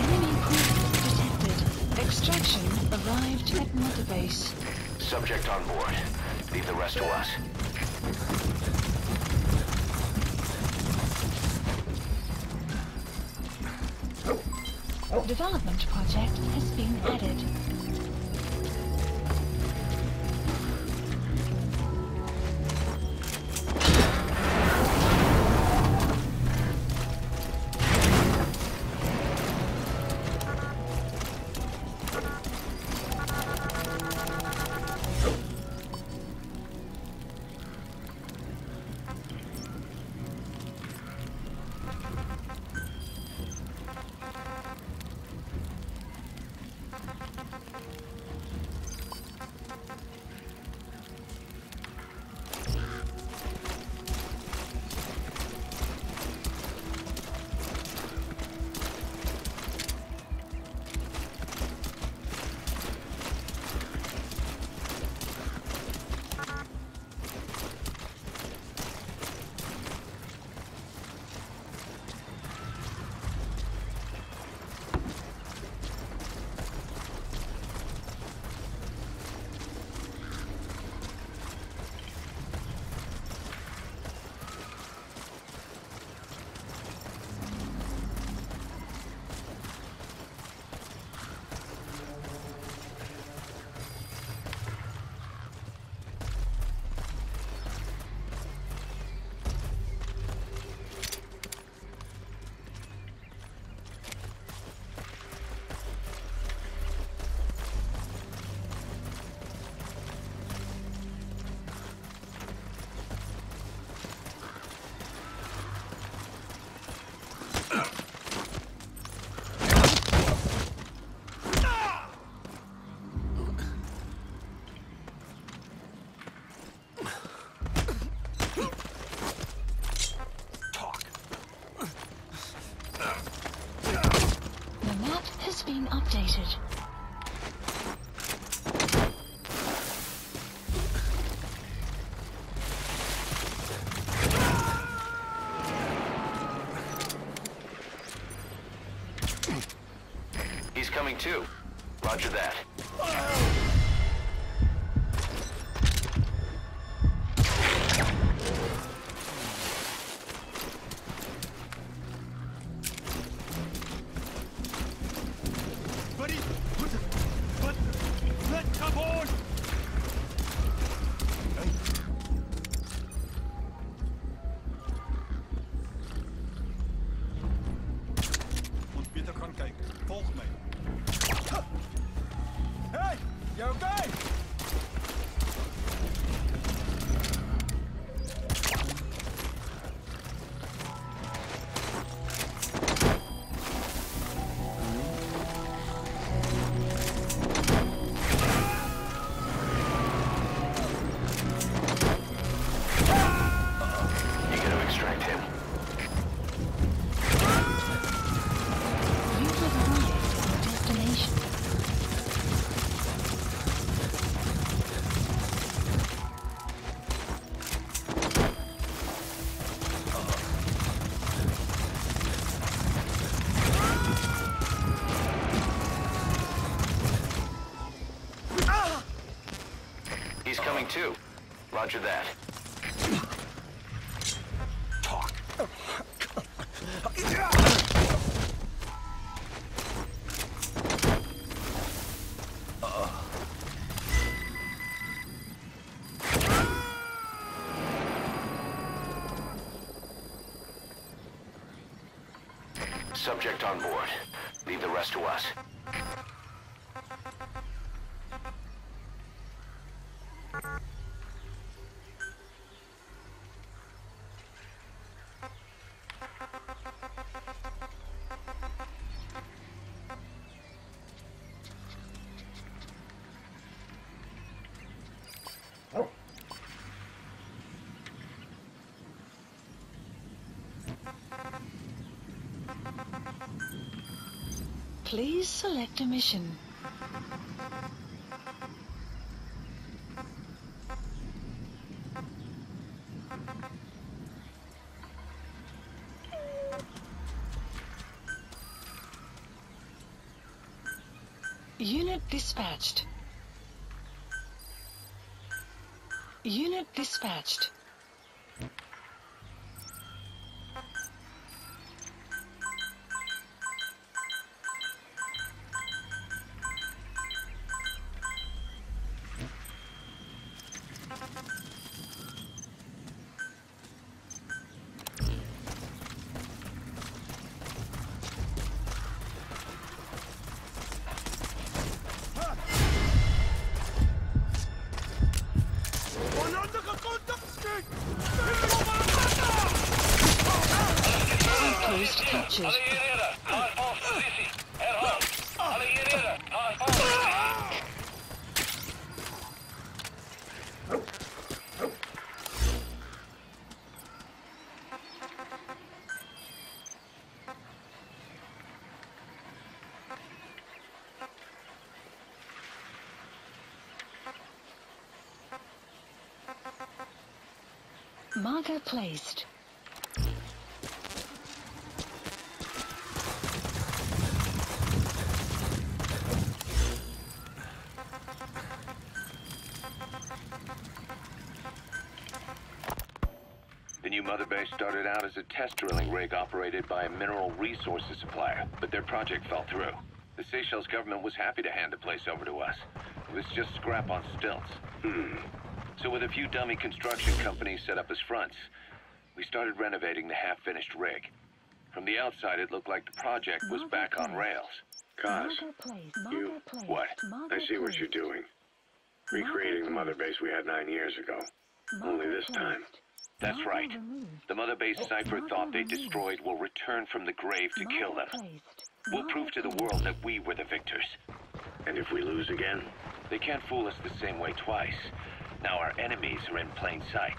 Enemy presence detected. Extraction arrived at Mother Base. Subject on board. Leave the rest to us. Development project has been added. been updated. He's coming too. Roger that. Buddy, come on! Moet beter gaan kijken. Volg mij. Hey, you okay? You gotta extract him. You have arrived at your destination. He's coming too. Roger that. Talk. Subject on board. Leave the rest to us. Please select a mission. Unit dispatched. Unit dispatched. Outpost captured. Marker placed. The new Mother Base started out as a test drilling rig operated by a mineral resources supplier, but their project fell through. The Seychelles government was happy to hand the place over to us. It was just scrap on stilts. So with a few dummy construction companies set up as fronts, we started renovating the half-finished rig. From the outside, it looked like the project was back on rails. Cos, What? I see what you're doing. Recreating the Mother Base we had 9 years ago. Only this time. That's right. The Mother Base cipher thought they destroyed will return from the grave to kill them. We'll prove to the world that we were the victors. And if we lose again? They can't fool us the same way twice. Now our enemies are in plain sight.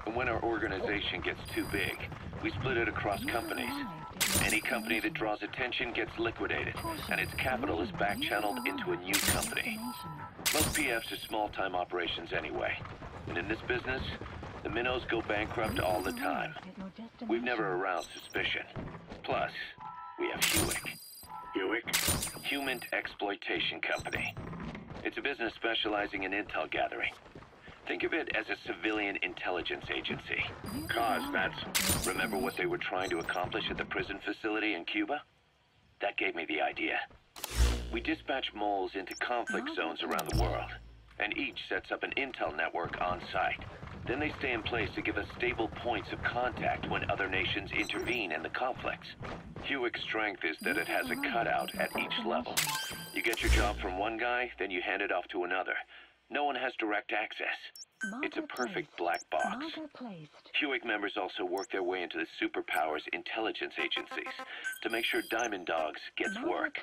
And when our organization gets too big, we split it across companies. Any company that draws attention gets liquidated, and its capital is back-channeled into a new company. Most PFs are small-time operations anyway, and in this business, the minnows go bankrupt all the time. We've never aroused suspicion. Plus, we have Hewick. Hewick? Human Exploitation Company. It's a business specializing in intel gathering. Think of it as a civilian intelligence agency. That's... Remember what they were trying to accomplish at the prison facility in Cuba? That gave me the idea. We dispatch moles into conflict zones around the world, and each sets up an intel network on site. Then they stay in place to give us stable points of contact when other nations intervene in the conflicts. Hewick's strength is that it has a cutout at each level. You get your job from one guy, then you hand it off to another. No one has direct access. It's a perfect black box. Hewick members also work their way into the superpowers intelligence agencies to make sure Diamond Dogs gets work.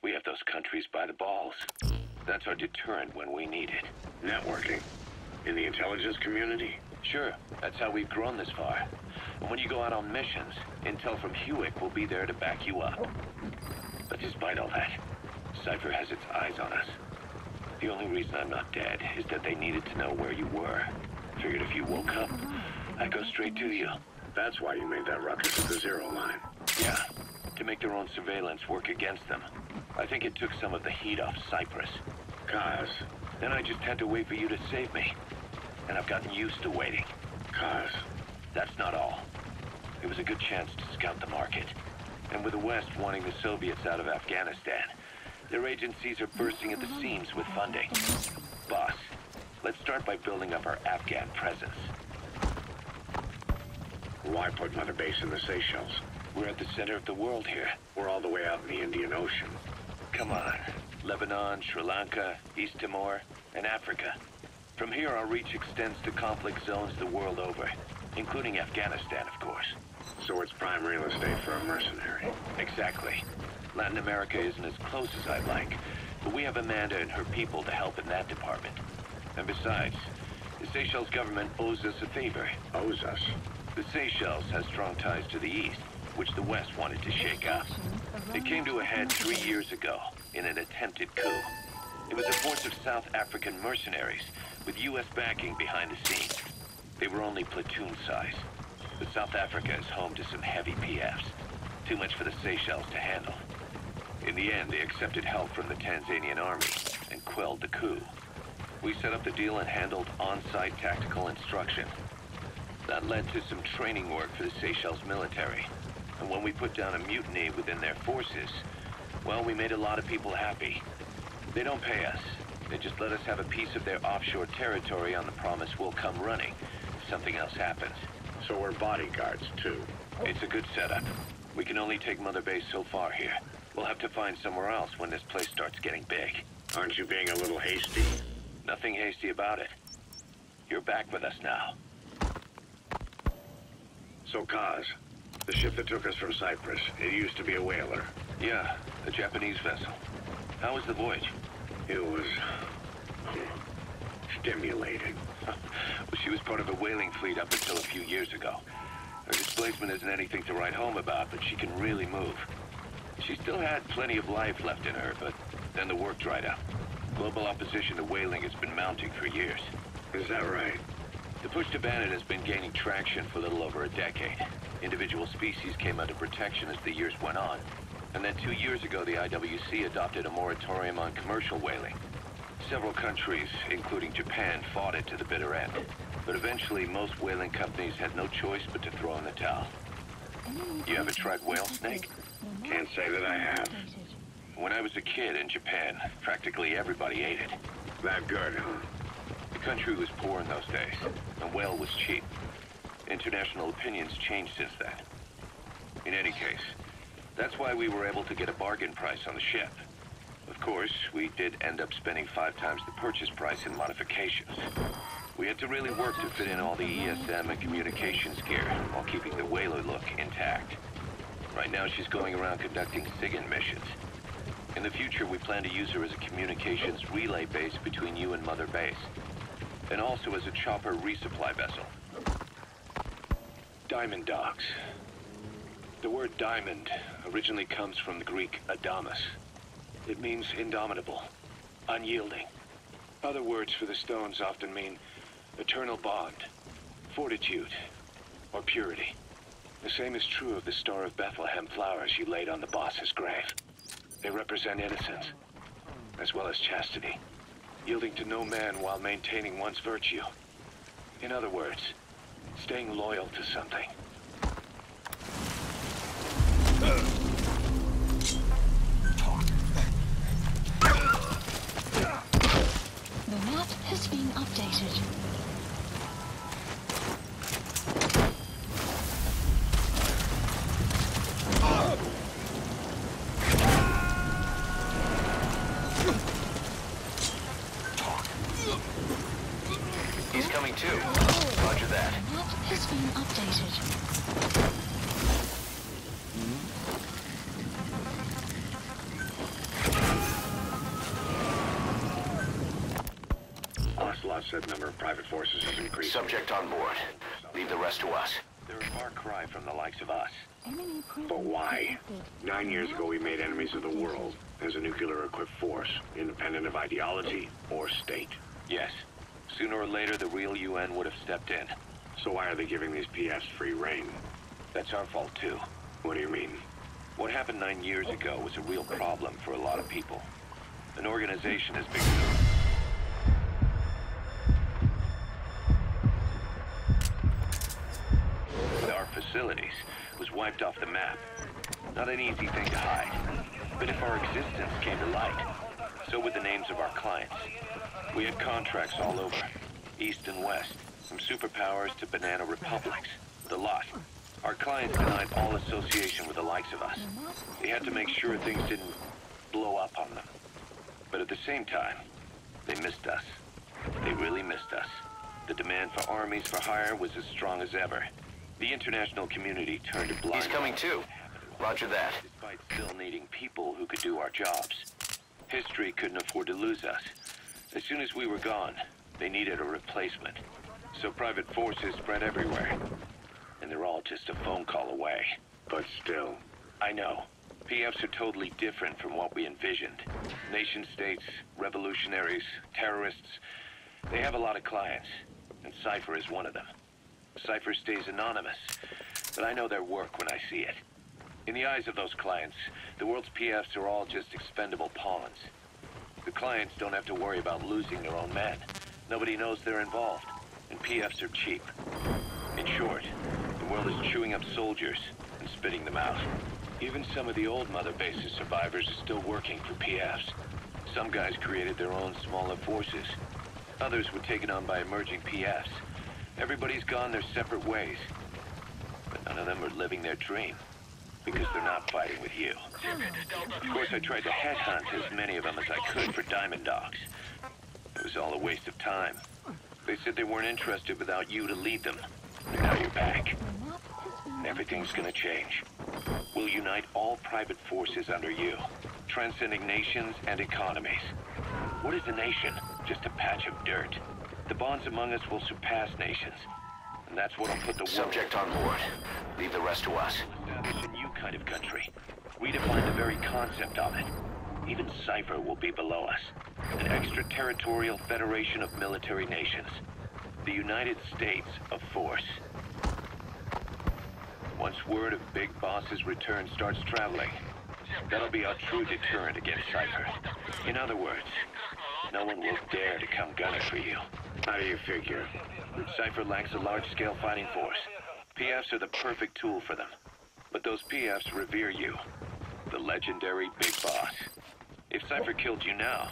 We have those countries by the balls. That's our deterrent when we need it. Networking. In the intelligence community? Sure, that's how we've grown this far. And when you go out on missions, intel from Hewick will be there to back you up. But despite all that, Cypher has its eyes on us. The only reason I'm not dead is that they needed to know where you were. Figured if you woke up, I'd go straight to you. That's why you made that ruckus at the Zero line. Yeah, to make their own surveillance work against them. I think it took some of the heat off Cyprus. Kaz. Then I just had to wait for you to save me. And I've gotten used to waiting. Kaz. That's not all. It was a good chance to scout the market. And with the West wanting the Soviets out of Afghanistan, their agencies are bursting at the seams with funding. Boss, let's start by building up our Afghan presence. Why put Mother Base in the Seychelles? We're at the center of the world here. We're all the way out in the Indian Ocean. Come on. Lebanon, Sri Lanka, East Timor, and Africa. From here, our reach extends to conflict zones the world over, including Afghanistan, of course. So it's prime real estate for a mercenary. Exactly. Latin America isn't as close as I'd like, but we have Amanda and her people to help in that department. And besides, the Seychelles government owes us a favor. Owes us? The Seychelles has strong ties to the east, which the West wanted to shake up. It came to a head 3 years ago in an attempted coup. It was a force of South African mercenaries with U.S. backing behind the scenes. They were only platoon size. But South Africa is home to some heavy PFs. Too much for the Seychelles to handle. In the end, they accepted help from the Tanzanian army and quelled the coup. We set up the deal and handled on-site tactical instruction. That led to some training work for the Seychelles military. And when we put down a mutiny within their forces, well, we made a lot of people happy. They don't pay us. They just let us have a piece of their offshore territory on the promise we'll come running if something else happens. So we're bodyguards, too. It's a good setup. We can only take Mother Base so far here. We'll have to find somewhere else when this place starts getting big. Aren't you being a little hasty? Nothing hasty about it. You're back with us now. So, Kaz, the ship that took us from Cyprus, it used to be a whaler. Yeah, a Japanese vessel. How was the voyage? It was... stimulating. Well, she was part of a whaling fleet up until a few years ago. Her displacement isn't anything to write home about, but she can really move. She still had plenty of life left in her, but then the work dried up. Global opposition to whaling has been mounting for years. Is that right? The push to ban it has been gaining traction for a little over a decade. Individual species came under protection as the years went on. And then 2 years ago, the IWC adopted a moratorium on commercial whaling. Several countries, including Japan, fought it to the bitter end. But eventually, most whaling companies had no choice but to throw in the towel. You ever tried whale snake? Can't say that I have. When I was a kid in Japan, practically everybody ate it. That good, huh? The country was poor in those days, and whale was cheap. International opinions changed since then. In any case, that's why we were able to get a bargain price on the ship. Of course, we did end up spending 5 times the purchase price in modifications. We had to really work to fit in all the ESM and communications gear while keeping the whaler look intact. Right now, she's going around conducting SIGINT missions. In the future, we plan to use her as a communications relay base between you and Mother Base, and also as a chopper resupply vessel. Diamond Dogs. The word diamond originally comes from the Greek adamas. It means indomitable, unyielding. Other words for the stones often mean eternal bond, fortitude, or purity. The same is true of the Star of Bethlehem flowers you laid on the boss's grave. They represent innocence, as well as chastity, yielding to no man while maintaining one's virtue. In other words, staying loyal to something. The map has been updated. He's coming too. Roger that. The map has been updated. Ocelot said number of private forces is increasing. Subject on board. Leave the rest to us. They're a far cry from the likes of us. Enemy presence But why? detected. 9 years ago we made enemies of the world as a nuclear-equipped force, independent of ideology or state. Yes. Sooner or later, the real UN would have stepped in. So why are they giving these PFs free reign? That's our fault, too. What do you mean? What happened 9 years ago was a real problem for a lot of people. An organization has been... Our facilities was wiped off the map. Not an easy thing to hide. But if our existence came to light, so would the names of our clients. We had contracts all over, east and west, from superpowers to banana republics, the lot. Our clients denied all association with the likes of us. They had to make sure things didn't blow up on them. But at the same time, they missed us. They really missed us. The demand for armies for hire was as strong as ever. The international community turned a blind eye. He's coming too. Roger that. Despite still needing people who could do our jobs. History couldn't afford to lose us. As soon as we were gone, they needed a replacement. So private forces spread everywhere. And they're all just a phone call away. But still, I know. PFs are totally different from what we envisioned. Nation-states, revolutionaries, terrorists. They have a lot of clients, and Cypher is one of them. Cypher stays anonymous, but I know their work when I see it. In the eyes of those clients, the world's PFs are all just expendable pawns. The clients don't have to worry about losing their own men. Nobody knows they're involved, and PFs are cheap. In short, the world is chewing up soldiers and spitting them out. Even some of the old Mother Base's survivors are still working for PFs. Some guys created their own smaller forces. Others were taken on by emerging PFs. Everybody's gone their separate ways. But none of them are living their dream. Because they're not fighting with you. Of course, I tried to headhunt as many of them as I could for Diamond Dogs. It was all a waste of time. They said they weren't interested without you to lead them. And now you're back. Everything's gonna change. We'll unite all private forces under you, transcending nations and economies. What is a nation? Just a patch of dirt. The bonds among us will surpass nations. And that's what'll put the world... Subject on board. Leave the rest to us. Establish a new kind of country. Redefine the very concept of it. Even Cypher will be below us. An extraterritorial federation of military nations. The United States of Force. Once word of Big Boss's return starts traveling, that'll be our true deterrent against Cypher. In other words, no one will dare to come gunning for you. how do you figure? Cypher lacks a large-scale fighting force. PFs are the perfect tool for them. But those PFs revere you. The legendary Big Boss. If Cypher killed you now,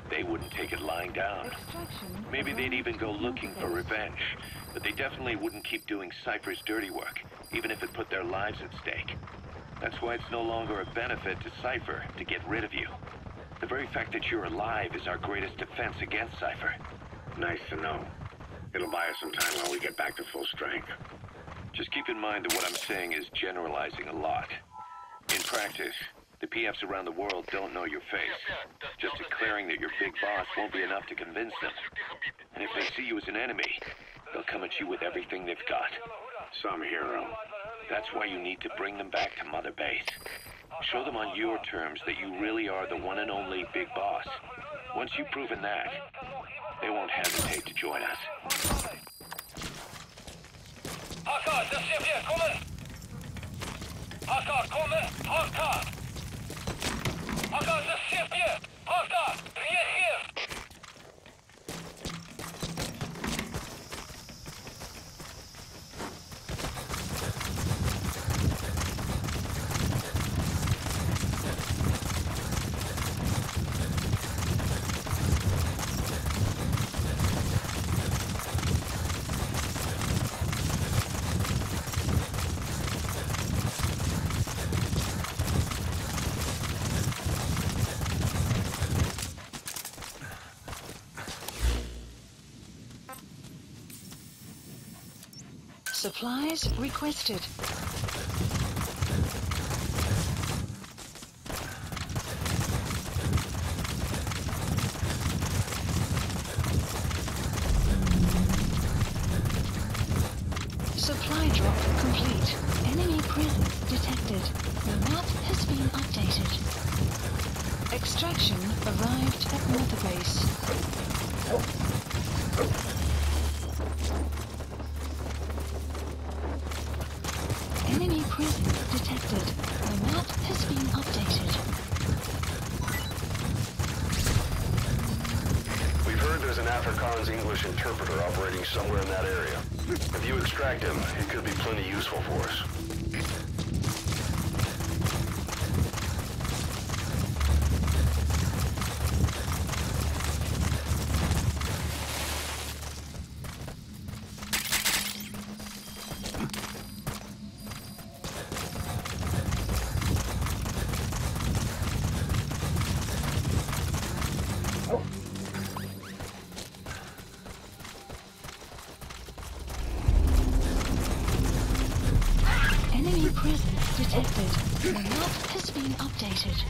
they wouldn't take it lying down. Maybe they'd even go looking for revenge. But they definitely wouldn't keep doing Cypher's dirty work, even if it put their lives at stake. That's why it's no longer a benefit to Cypher to get rid of you. The very fact that you're alive is our greatest defense against Cypher. Nice to know. It'll buy us some time while we get back to full strength. Just keep in mind that what I'm saying is generalizing a lot. In practice, the PFs around the world don't know your face. Just declaring that you're Big Boss won't be enough to convince them. And if they see you as an enemy, they'll come at you with everything they've got. Some hero. That's why you need to bring them back to Mother Base. Show them on your terms that you really are the one and only Big Boss. Once you've proven that, they won't hesitate to join us. Hakkar, das Schiff hier, kommen! Hakkar, kommen! Hakkar! Hakkar, das Schiff hier! Hakkar, reagiert! Supplies requested. Supply drop complete. Enemy prison detected. The map has been updated. Extraction arrived at Mother Base. Enemy prison detected. The map has been updated. We've heard there's an Afrikaans English interpreter operating somewhere in that area. If you extract him, he could be plenty useful for us. Enemy prison detected. The map has been updated.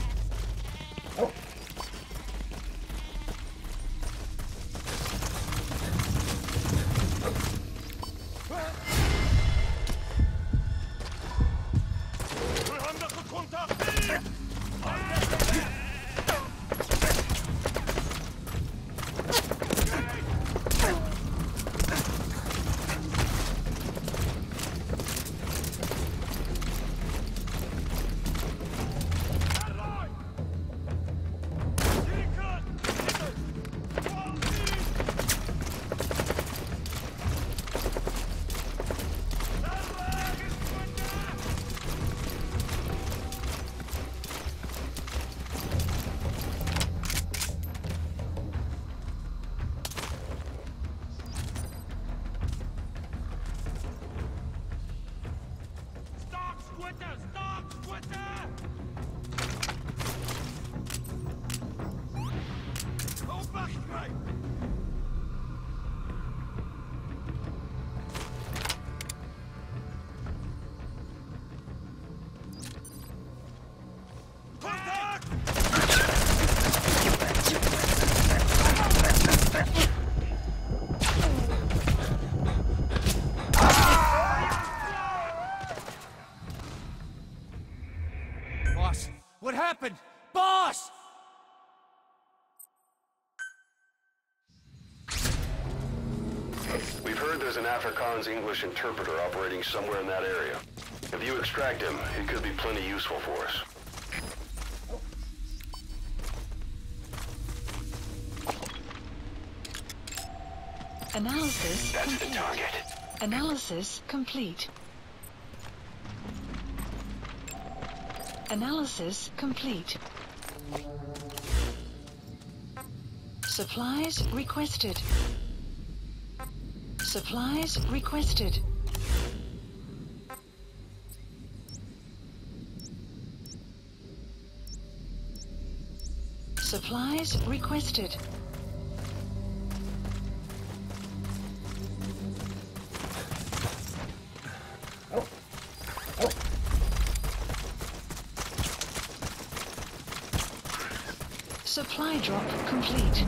Boss, what happened? Boss! We've heard there's an Afrikaans English interpreter operating somewhere in that area. If you extract him, he could be plenty useful for us. Analysis That's the complete. target. Analysis complete. Analysis complete. Supplies requested. Supplies requested. Supplies requested. Supply drop complete.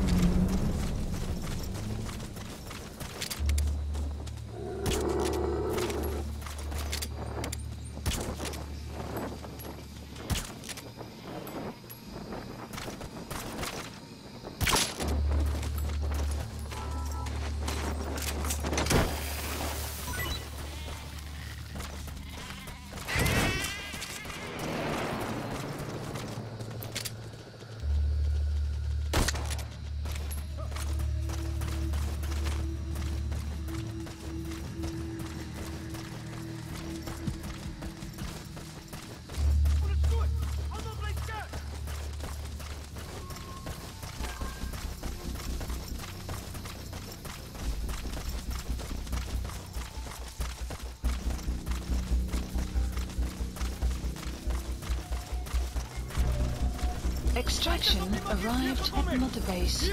Extraction arrived at Mother Base.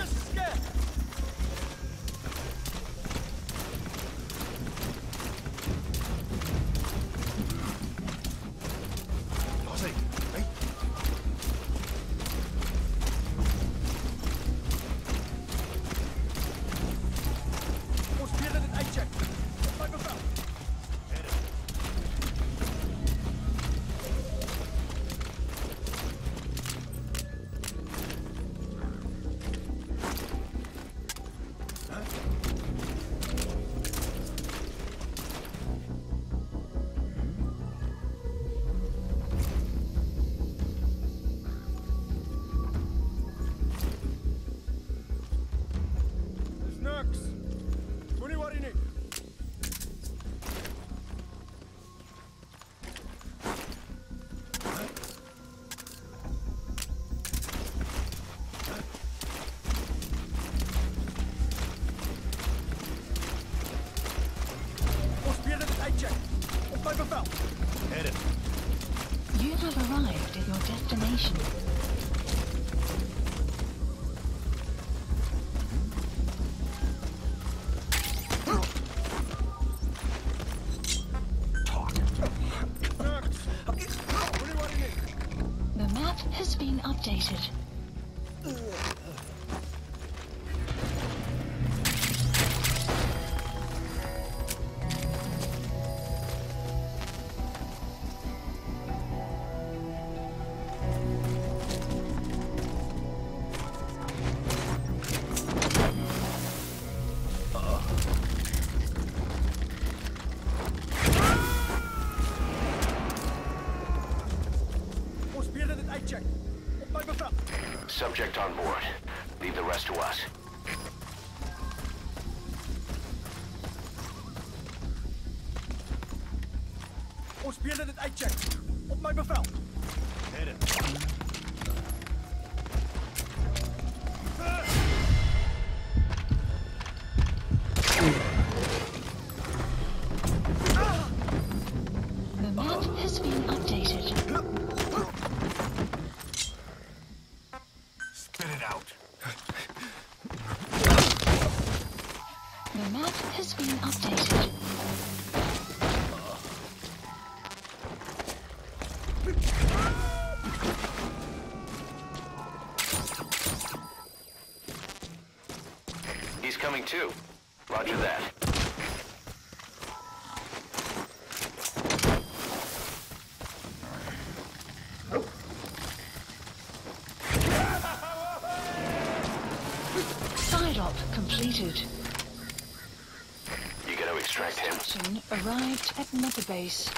You have arrived at your destination. The map has been updated. Subject on board. Leave the rest to us. Ons beheerder dit uitcheck. Op my bevel. Heden. The map has been updated. Spit it out. The map has been updated. He's coming too. Roger that. Side op completed. You gotta extract him. Extraction arrived at Mother Base.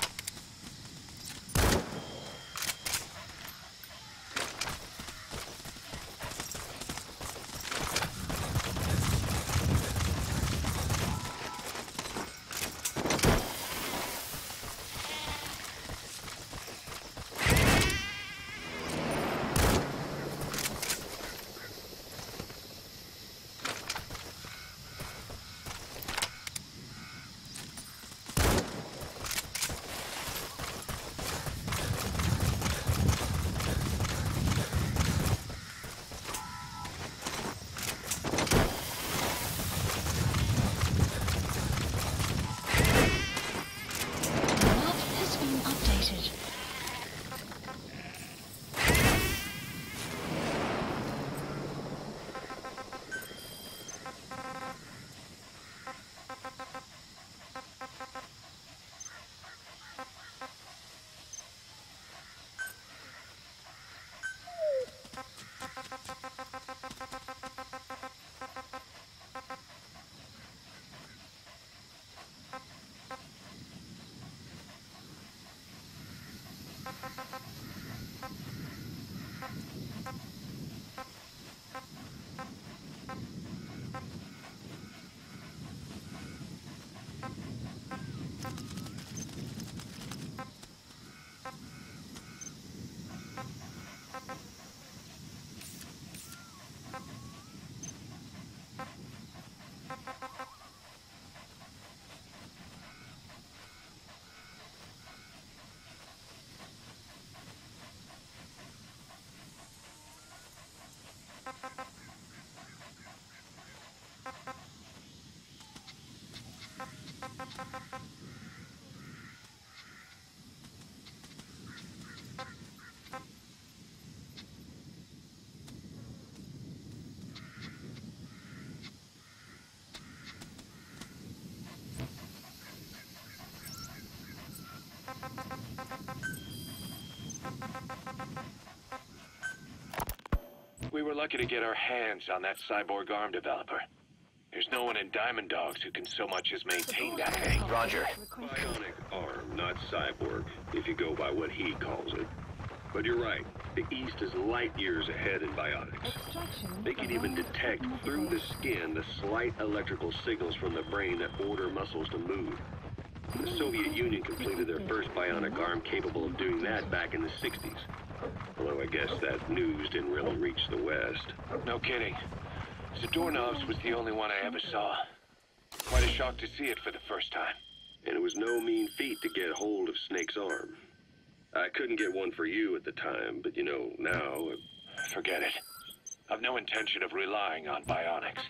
were lucky to get our hands on that cyborg arm developer. There's no one in Diamond Dogs who can so much as maintain that thing. Roger. Bionic arm, not cyborg, if you go by what he calls it. But you're right. The East is light years ahead in bionics. They can even detect through the skin the slight electrical signals from the brain that order muscles to move. The Soviet Union completed their first bionic arm capable of doing that back in the 60s. Although I guess that news didn't really reach the West. No kidding. Zadorov's was the only one I ever saw. Quite a shock to see it for the first time. And it was no mean feat to get hold of Snake's arm. I couldn't get one for you at the time, but you know, now... Forget it. I've no intention of relying on bionics.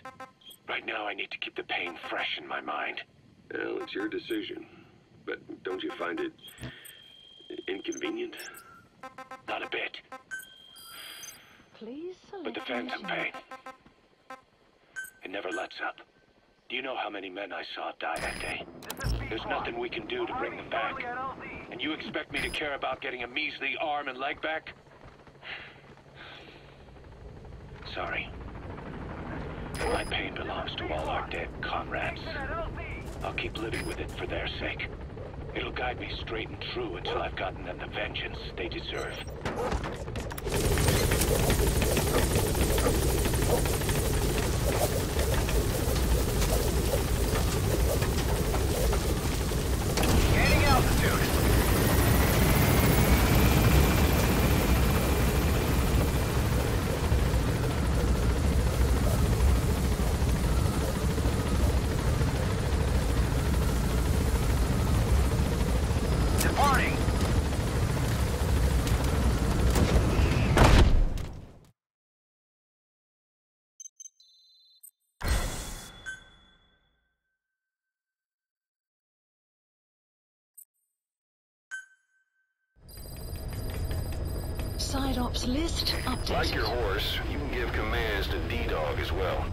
Right now I need to keep the pain fresh in my mind. Well, it's your decision. But don't you find it... inconvenient? Not a bit. Please But the phantom pain... it never lets up. Do you know how many men I saw die that day? There's nothing we can do to bring them back. And you expect me to care about getting a measly arm and leg back? Sorry. My pain belongs to all our dead comrades. I'll keep living with it for their sake. It'll guide me straight and true until I've gotten them the vengeance they deserve. Gaining altitude. Departing. Side ops list updated. Like your horse, you can give commands to D-Dog as well.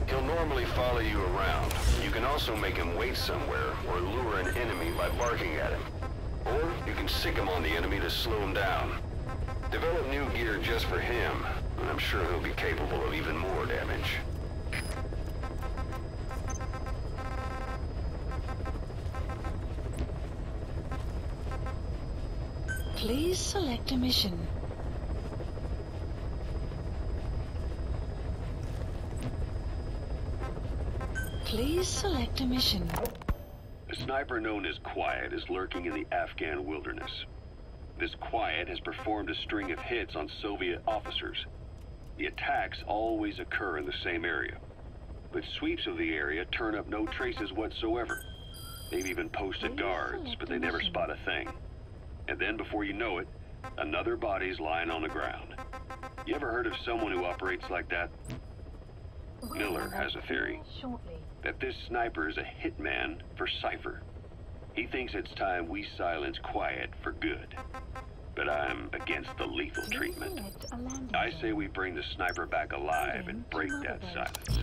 He'll normally follow you around. You can also make him wait somewhere or lure an enemy by barking at him. Or you can sick him on the enemy to slow him down. Develop new gear just for him, and I'm sure he'll be capable of even more damage. Please select a mission. Please select a mission. A sniper known as Quiet is lurking in the Afghan wilderness. This Quiet has performed a string of hits on Soviet officers. The attacks always occur in the same area, but sweeps of the area turn up no traces whatsoever. They've even posted guards, but they never spot a thing. And then before you know it, another body's lying on the ground. You ever heard of someone who operates like that? Miller has a theory that this sniper is a hitman for Cypher. He thinks it's time we silence Quiet for good. But I'm against the lethal treatment. I say we bring the sniper back alive and break that silence.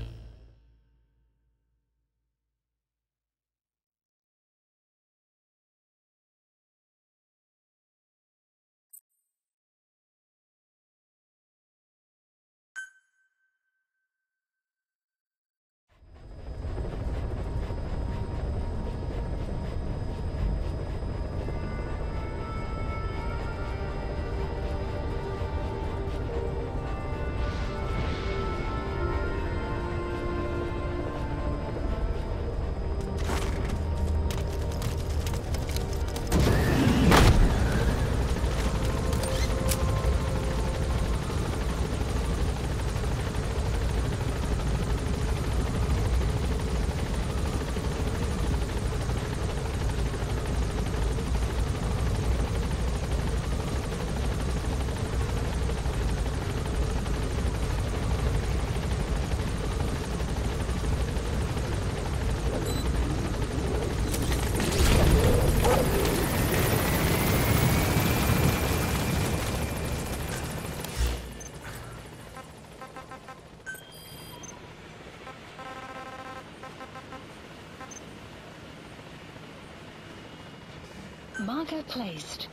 Marker placed.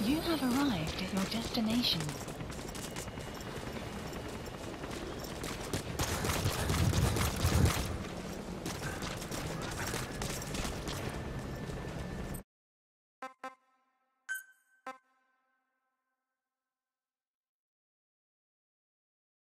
You have arrived at your destination.